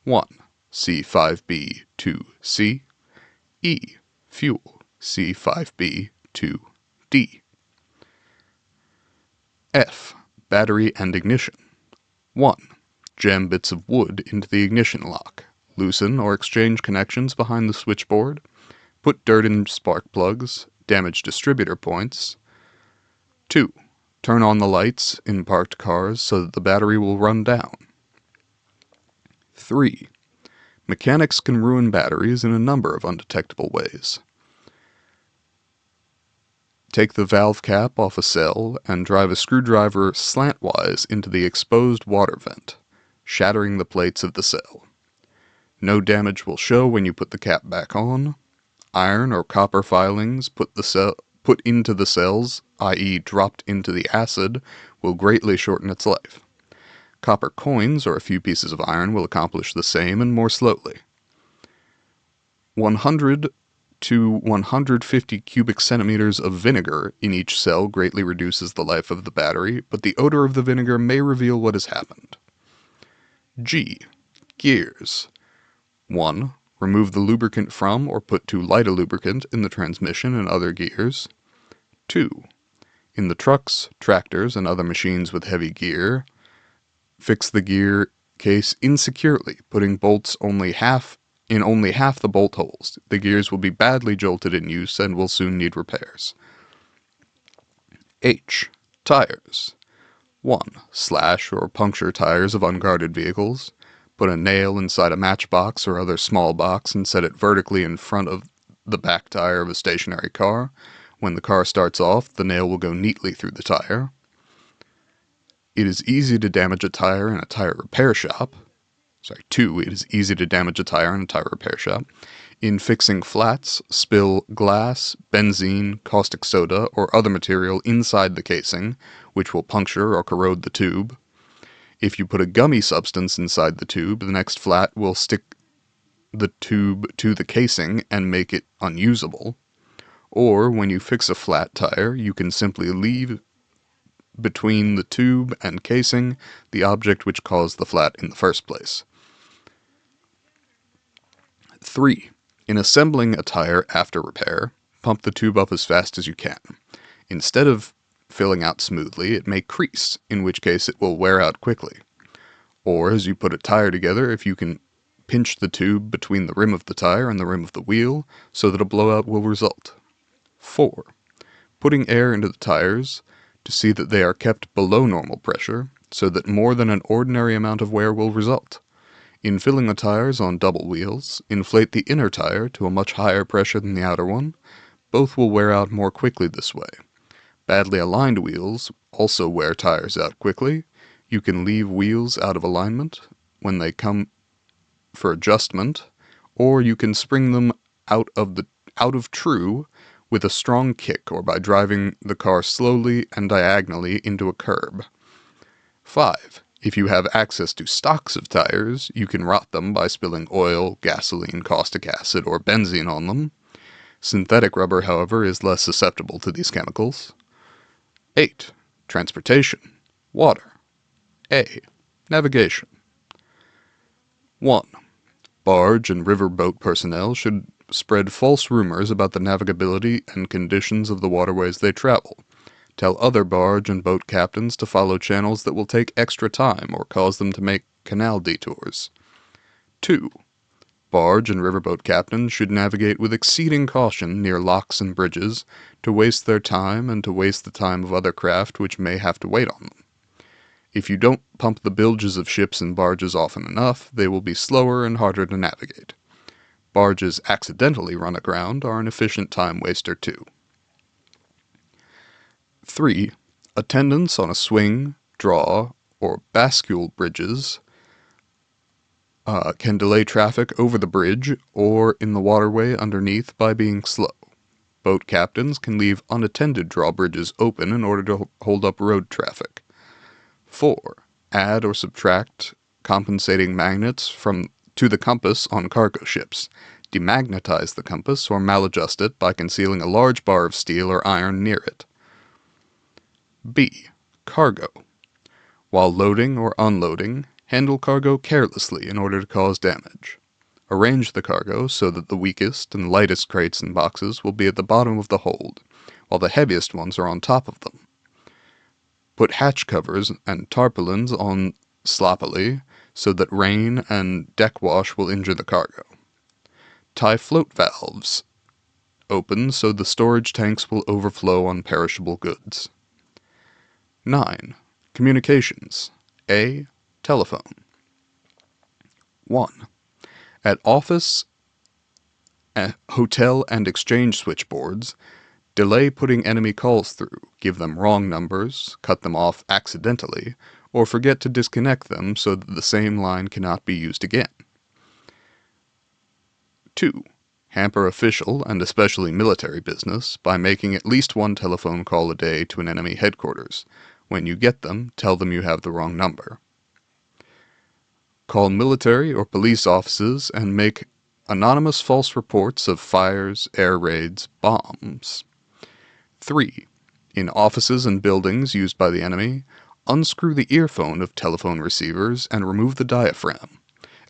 1. C5B 2C. E. Fuel. C5B 2D. F. Battery and ignition. 1. Jam bits of wood into the ignition lock. Loosen or exchange connections behind the switchboard. Put dirt in spark plugs. Damage distributor points. 2. Turn on the lights in parked cars so that the battery will run down. 3. Mechanics can ruin batteries in a number of undetectable ways. Take the valve cap off a cell and drive a screwdriver slantwise into the exposed water vent, shattering the plates of the cell. No damage will show when you put the cap back on. Iron or copper filings put into the cells, i.e. dropped into the acid, will greatly shorten its life. Copper coins or a few pieces of iron will accomplish the same and more slowly. 100 to 150 cubic centimeters of vinegar in each cell greatly reduces the life of the battery, but the odor of the vinegar may reveal what has happened. G. Gears. 1. Remove the lubricant from or put too light a lubricant in the transmission and other gears. 2. In the trucks, tractors, and other machines with heavy gear, fix the gear case insecurely, putting bolts only half the bolt holes. The gears will be badly jolted in use and will soon need repairs. H. Tires. 1. Slash or puncture tires of unguarded vehicles. Put a nail inside a matchbox or other small box and set it vertically in front of the back tire of a stationary car. When the car starts off, the nail will go neatly through the tire. It is easy to damage a tire in a tire repair shop. 2. It is easy to damage a tire in a tire repair shop. In fixing flats, spill glass, benzene, caustic soda, or other material inside the casing, which will puncture or corrode the tube. If you put a gummy substance inside the tube, the next flat will stick the tube to the casing and make it unusable. Or, when you fix a flat tire, you can simply leave between the tube and casing the object which caused the flat in the first place. 3. In assembling a tire after repair, pump the tube up as fast as you can. Instead of filling out smoothly, it may crease, in which case it will wear out quickly. Or, as you put a tire together, if you can pinch the tube between the rim of the tire and the rim of the wheel so that a blowout will result. 4. Putting air into the tires to see that they are kept below normal pressure so that more than an ordinary amount of wear will result. In filling the tires on double wheels, inflate the inner tire to a much higher pressure than the outer one. Both will wear out more quickly this way. Badly aligned wheels also wear tires out quickly. You can leave wheels out of alignment when they come for adjustment, or you can spring them out of true with a strong kick or by driving the car slowly and diagonally into a curb. 5. If you have access to stocks of tires, you can rot them by spilling oil, gasoline, caustic acid, or benzene on them. Synthetic rubber, however, is less susceptible to these chemicals. 8. Transportation. Water. A. Navigation. 1. Barge and river boat personnel should spread false rumors about the navigability and conditions of the waterways they travel. Tell other barge and boat captains to follow channels that will take extra time or cause them to make canal detours. 2. Barge and riverboat captains should navigate with exceeding caution near locks and bridges to waste their time and to waste the time of other craft which may have to wait on them. If you don't pump the bilges of ships and barges often enough, they will be slower and harder to navigate. Barges accidentally run aground are an efficient time waster too. 3. Attendance on a swing, draw, or bascule bridges can delay traffic over the bridge or in the waterway underneath by being slow. Boat captains can leave unattended drawbridges open in order to hold up road traffic. 4. Add or subtract compensating magnets to the compass on cargo ships. Demagnetize the compass or maladjust it by concealing a large bar of steel or iron near it. B. Cargo. While loading or unloading, handle cargo carelessly in order to cause damage. Arrange the cargo so that the weakest and lightest crates and boxes will be at the bottom of the hold, while the heaviest ones are on top of them. Put hatch covers and tarpaulins on sloppily so that rain and deck wash will injure the cargo. Tie float valves open so the storage tanks will overflow on perishable goods. 9. Communications. A. Telephone. 1. At office, hotel, and exchange switchboards, delay putting enemy calls through, give them wrong numbers, cut them off accidentally, or forget to disconnect them so that the same line cannot be used again. 2. Hamper official and especially military business by making at least one telephone call a day to an enemy headquarters. When you get them, tell them you have the wrong number. Call military or police offices and make anonymous false reports of fires, air raids, bombs. 3. In offices and buildings used by the enemy, unscrew the earphone of telephone receivers and remove the diaphragm.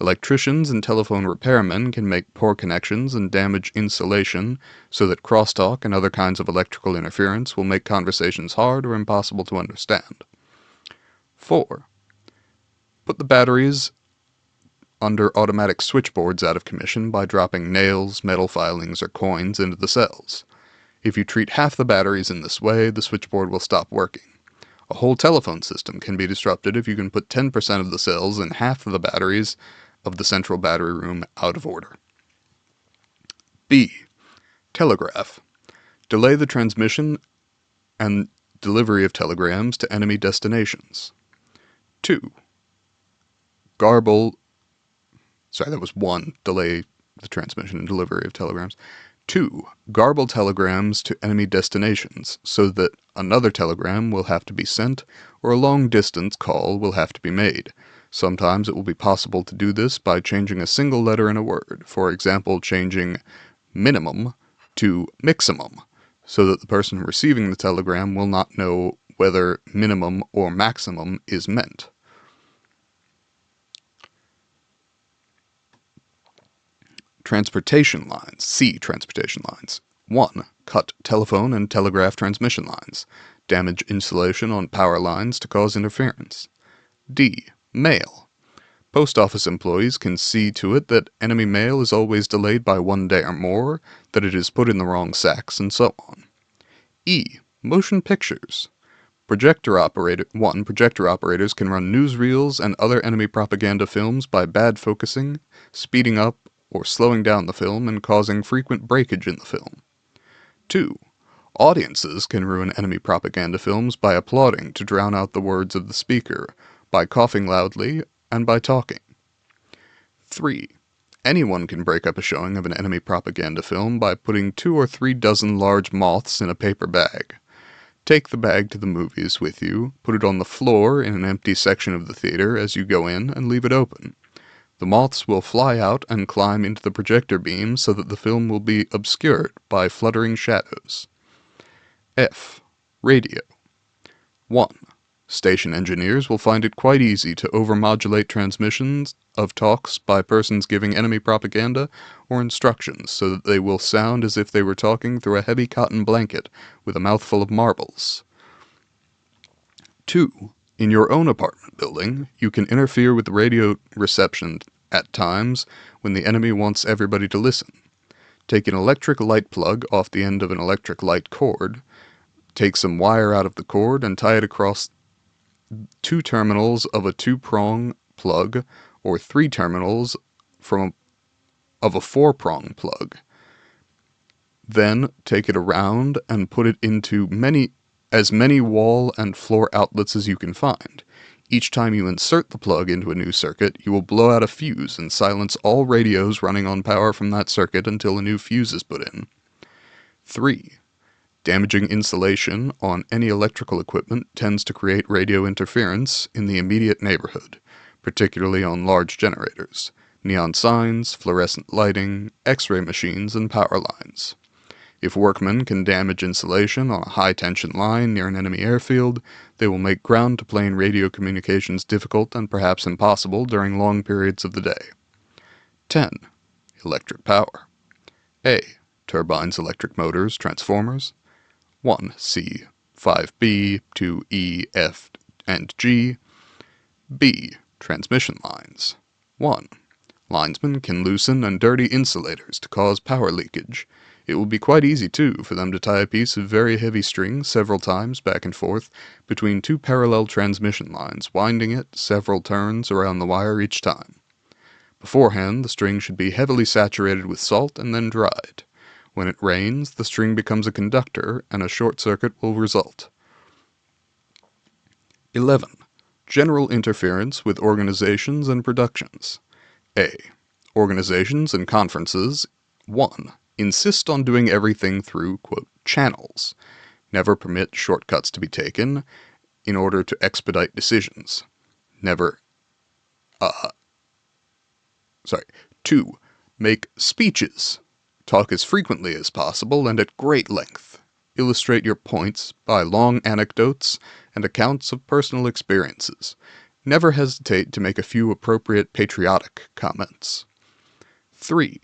Electricians and telephone repairmen can make poor connections and damage insulation so that crosstalk and other kinds of electrical interference will make conversations hard or impossible to understand. 4. Put the batteries under automatic switchboards out of commission by dropping nails, metal filings, or coins into the cells. If you treat half the batteries in this way, the switchboard will stop working. A whole telephone system can be disrupted if you can put 10% of the cells and half of the batteries of the central battery room out of order. B. Telegraph. Delay the transmission and delivery of telegrams to enemy destinations. 2. Delay the transmission and delivery of telegrams. 2. Garble telegrams to enemy destinations so that another telegram will have to be sent or a long-distance call will have to be made. Sometimes it will be possible to do this by changing a single letter in a word, for example, changing minimum to miximum, so that the person receiving the telegram will not know whether minimum or maximum is meant. Transportation lines. C. Transportation lines. 1. Cut telephone and telegraph transmission lines. Damage insulation on power lines to cause interference. D. Mail. Post office employees can see to it that enemy mail is always delayed by 1 day or more, that it is put in the wrong sacks, and so on. E. Motion pictures. Projector operators can run newsreels and other enemy propaganda films by bad focusing, speeding up, or slowing down the film and causing frequent breakage in the film. 2. Audiences can ruin enemy propaganda films by applauding to drown out the words of the speaker, by coughing loudly, and by talking. 3. Anyone can break up a showing of an enemy propaganda film by putting 2 or 3 dozen large moths in a paper bag. Take the bag to the movies with you, put it on the floor in an empty section of the theater as you go in, and leave it open. The moths will fly out and climb into the projector beam so that the film will be obscured by fluttering shadows. F. Radio. 1. Station engineers will find it quite easy to overmodulate transmissions of talks by persons giving enemy propaganda or instructions so that they will sound as if they were talking through a heavy cotton blanket with a mouthful of marbles. 2. In your own apartment building, you can interfere with the radio reception at times when the enemy wants everybody to listen. Take an electric light plug off the end of an electric light cord, take some wire out of the cord and tie it across 2 terminals of a 2-prong plug or 3 terminals of a 4-prong plug. Then take it around and put it into as many wall and floor outlets as you can find. Each time you insert the plug into a new circuit, you will blow out a fuse and silence all radios running on power from that circuit until a new fuse is put in. 3. Damaging insulation on any electrical equipment tends to create radio interference in the immediate neighborhood, particularly on large generators, neon signs, fluorescent lighting, X-ray machines, and power lines. If workmen can damage insulation on a high-tension line near an enemy airfield, they will make ground-to-plane radio communications difficult and perhaps impossible during long periods of the day. 10. Electric power. A. Turbines, electric motors, transformers. 1. C. 5B, 2E, F, and G. B. Transmission lines. 1. Linesmen can loosen and dirty insulators to cause power leakage. It will be quite easy, too, for them to tie a piece of very heavy string several times back and forth between 2 parallel transmission lines, winding it several turns around the wire each time. Beforehand, the string should be heavily saturated with salt and then dried. When it rains, the string becomes a conductor and a short circuit will result. 11. General interference with organizations and productions. A. Organizations and conferences. 1. Insist on doing everything through, quote, channels. Never permit shortcuts to be taken in order to expedite decisions. 2. Make speeches. Talk as frequently as possible and at great length. Illustrate your points by long anecdotes and accounts of personal experiences. Never hesitate to make a few appropriate patriotic comments. 3.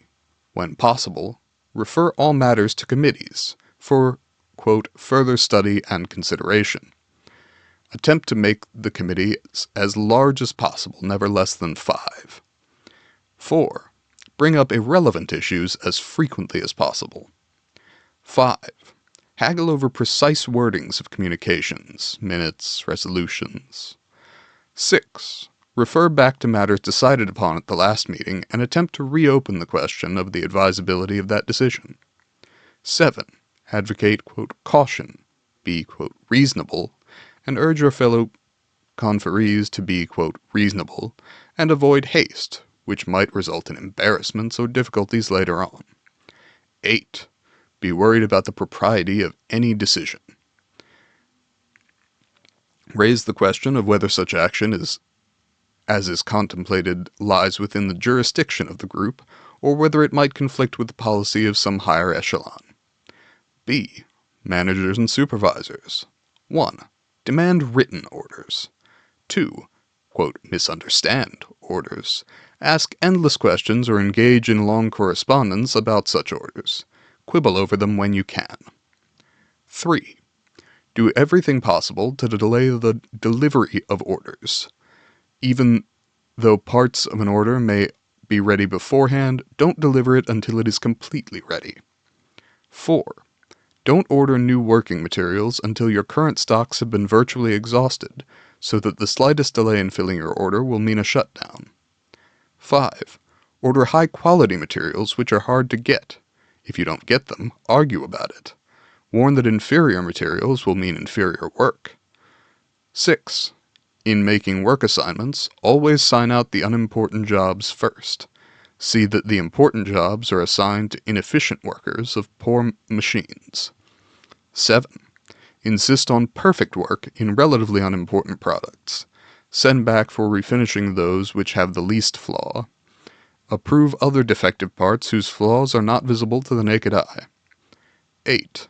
When possible, refer all matters to committees for, quote, further study and consideration. Attempt to make the committees as large as possible, never less than 5. 4. Bring up irrelevant issues as frequently as possible. 5. Haggle over precise wordings of communications, minutes, resolutions. 6. Refer back to matters decided upon at the last meeting and attempt to reopen the question of the advisability of that decision. 7. Advocate, quote, caution, be, quote, reasonable, and urge your fellow conferees to be, quote, reasonable, and avoid haste, which might result in embarrassments or difficulties later on. 8. Be worried about the propriety of any decision. Raise the question of whether such action as is contemplated lies within the jurisdiction of the group, or whether it might conflict with the policy of some higher echelon. B. Managers and supervisors. 1. Demand written orders. 2. Quote, misunderstand orders. Ask endless questions or engage in long correspondence about such orders. Quibble over them when you can. 3. Do everything possible to delay the delivery of orders. Even though parts of an order may be ready beforehand, don't deliver it until it is completely ready. 4. Don't order new working materials until your current stocks have been virtually exhausted, so that the slightest delay in filling your order will mean a shutdown. 5. Order high-quality materials which are hard to get. If you don't get them, argue about it. Warn that inferior materials will mean inferior work. 6. In making work assignments, always sign out the unimportant jobs first. See that the important jobs are assigned to inefficient workers of poor machines. 7. Insist on perfect work in relatively unimportant products. Send back for refinishing those which have the least flaw. Approve other defective parts whose flaws are not visible to the naked eye. 8.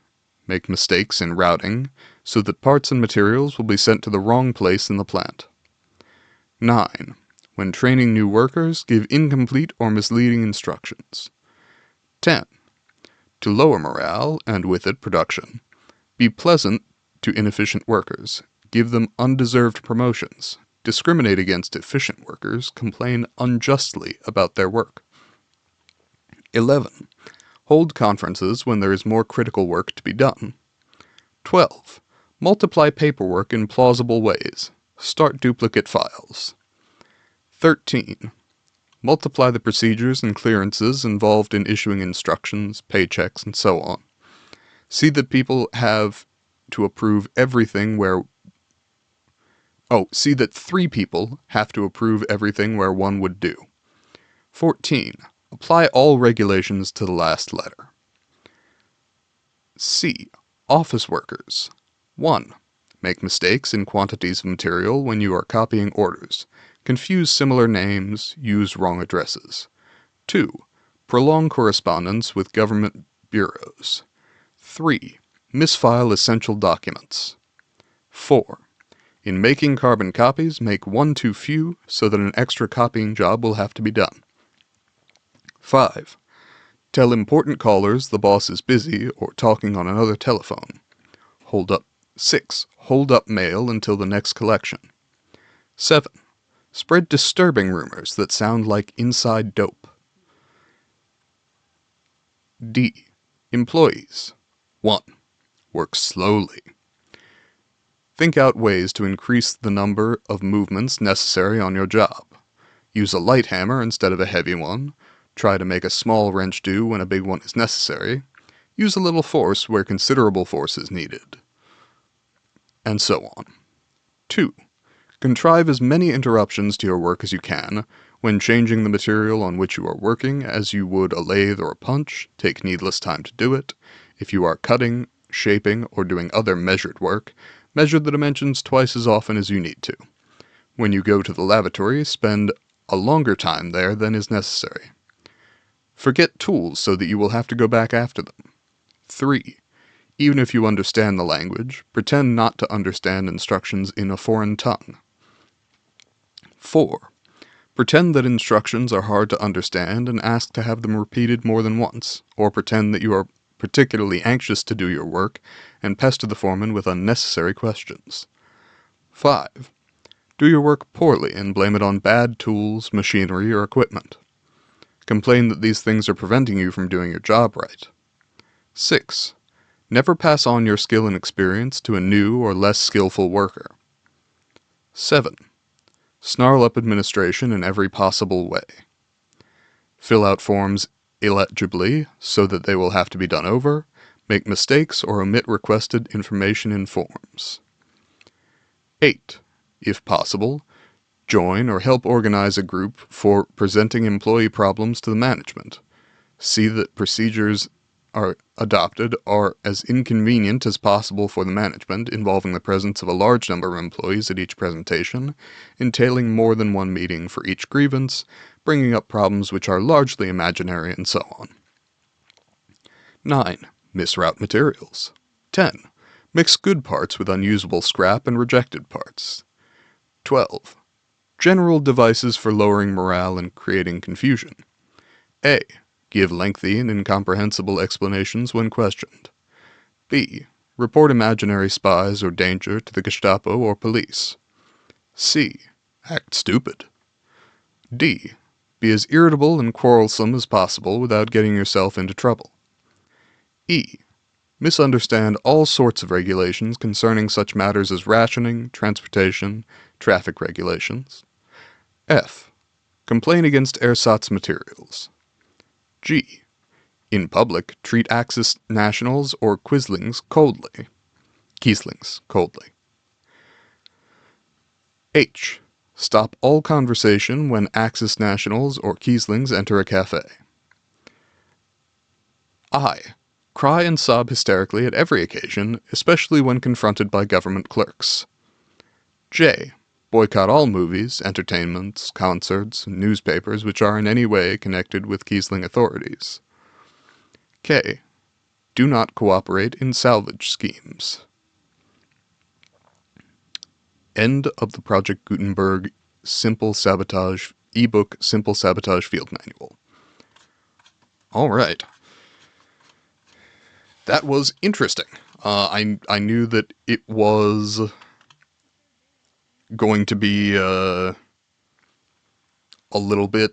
Make mistakes in routing so that parts and materials will be sent to the wrong place in the plant. 9. When training new workers, give incomplete or misleading instructions. 10. To lower morale, and with it production, be pleasant to inefficient workers. Give them undeserved promotions. Discriminate against efficient workers. Complain unjustly about their work. 11. Hold conferences when there is more critical work to be done. 12. Multiply paperwork in plausible ways. Start duplicate files. 13. Multiply the procedures and clearances involved in issuing instructions, paychecks, and so on. See that people have to approve everything see that 3 people have to approve everything where 1 would do. 14. Apply all regulations to the last letter. C. Office workers. 1. Make mistakes in quantities of material when you are copying orders. Confuse similar names, use wrong addresses. 2. Prolong correspondence with government bureaus. 3. Misfile essential documents. 4. In making carbon copies, make 1 too few so that an extra copying job will have to be done. 5. Tell important callers the boss is busy or talking on another telephone. 6. Hold up mail until the next collection. 7. Spread disturbing rumors that sound like inside dope. D. Employees. 1. Work slowly. Think out ways to increase the number of movements necessary on your job. Use a light hammer instead of a heavy one. Try to make a small wrench do when a big one is necessary. Use a little force where considerable force is needed. And so on. 2. Contrive as many interruptions to your work as you can. When changing the material on which you are working, as you would a lathe or a punch, take needless time to do it. If you are cutting, shaping, or doing other measured work, measure the dimensions twice as often as you need to. When you go to the lavatory, spend a longer time there than is necessary. Forget tools so that you will have to go back after them. 3. Even if you understand the language, pretend not to understand instructions in a foreign tongue. 4. Pretend that instructions are hard to understand and ask to have them repeated more than once, or pretend that you are particularly anxious to do your work and pester the foreman with unnecessary questions. 5. Do your work poorly and blame it on bad tools, machinery, or equipment. Complain that these things are preventing you from doing your job right. 6. Never pass on your skill and experience to a new or less skillful worker. 7. Snarl up administration in every possible way. Fill out forms illegibly so that they will have to be done over. Make mistakes or omit requested information in forms. 8. If possible, join or help organize a group for presenting employee problems to the management. See that procedures are adopted are as inconvenient as possible for the management, involving the presence of a large number of employees at each presentation, entailing more than one meeting for each grievance, bringing up problems which are largely imaginary, and so on. 9. Misroute materials. 10. Mix good parts with unusable scrap and rejected parts. 12. General devices for lowering morale and creating confusion. A. Give lengthy and incomprehensible explanations when questioned. B. Report imaginary spies or danger to the Gestapo or police. C. Act stupid. D. Be as irritable and quarrelsome as possible without getting yourself into trouble. E. Misunderstand all sorts of regulations concerning such matters as rationing, transportation, traffic regulations. F. Complain against ersatz materials. G. In public, treat Axis nationals or Quieslings coldly. H. Stop all conversation when Axis nationals or Quieslings enter a cafe. I. Cry and sob hysterically at every occasion, especially when confronted by government clerks. J. Boycott all movies, entertainments, concerts, and newspapers which are in any way connected with Quisling authorities. K. Do not cooperate in salvage schemes. End of the Project Gutenberg Simple Sabotage ebook Simple Sabotage Field Manual. All right. That was interesting. I knew that it was going to be a little bit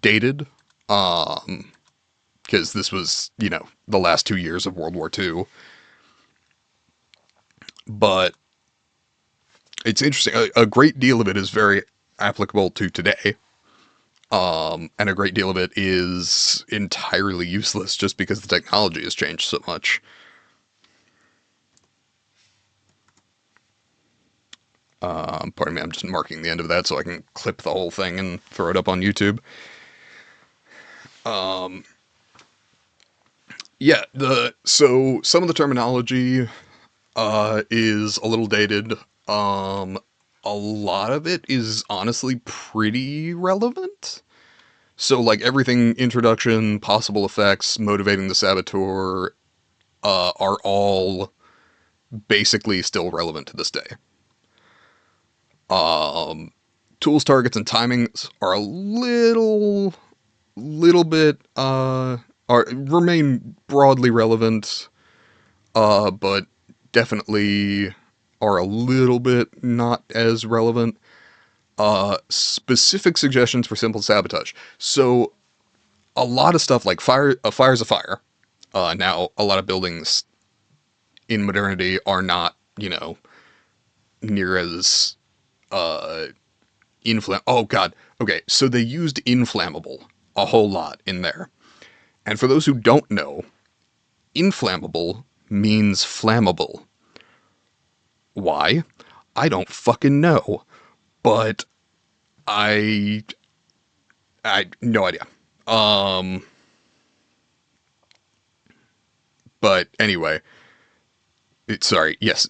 dated, because this was, the last 2 years of World War II. But it's interesting. A great deal of it is very applicable to today. And a great deal of it is entirely useless just because the technology has changed so much. Pardon me, I'm just marking the end of that so I can clip the whole thing and throw it up on YouTube. Yeah, so some of the terminology is a little dated. A lot of it is honestly pretty relevant. So, like, everything introduction, possible effects, motivating the saboteur, are all basically still relevant to this day. Tools, targets, and timings are a little bit, remain broadly relevant, but definitely are a little bit not as relevant. Specific suggestions for simple sabotage. So, a lot of stuff like a fire's a fire. Now, a lot of buildings in modernity are not, near as Oh god. Okay, so they used inflammable a whole lot in there. And for those who don't know, inflammable means flammable. Why? I don't fucking know. But I no idea. But anyway, sorry. Yes.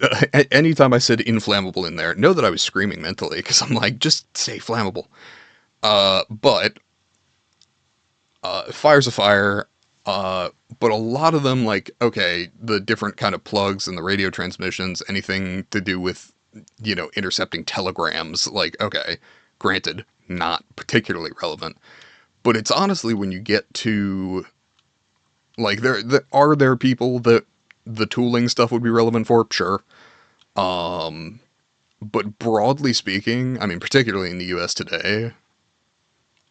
Anytime I said inflammable in there, know that I was screaming mentally because I'm like, just say flammable. But fire's a fire. But a lot of them, like, okay, the different kind of plugs and the radio transmissions, anything to do with, intercepting telegrams, like, okay, granted, not particularly relevant. But it's honestly when you get to, like, are there people that the tooling stuff would be relevant for? Sure. But broadly speaking, I mean, particularly in the US today,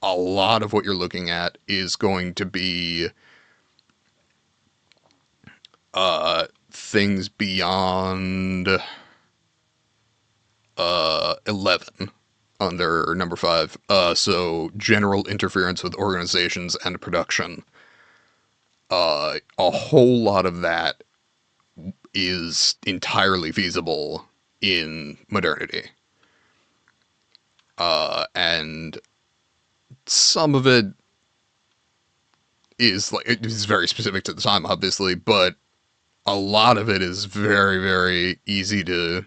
a lot of what you're looking at is going to be things beyond 11 under number 5. So general interference with organizations and production. A whole lot of that is entirely feasible in modernity. And some of it is like, it is very specific to the time, obviously, but a lot of it is very, very easy to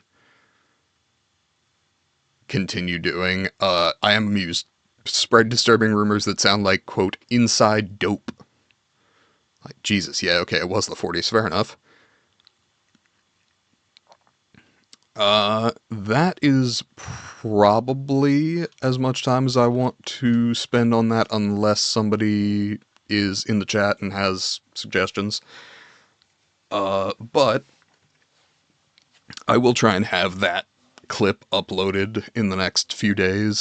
continue doing. I am amused. Spread disturbing rumors that sound like, quote, inside dope. Like, Jesus, yeah, okay, it was the 40s, fair enough. That is probably as much time as I want to spend on that unless somebody is in the chat and has suggestions. But I will try and have that clip uploaded in the next few days.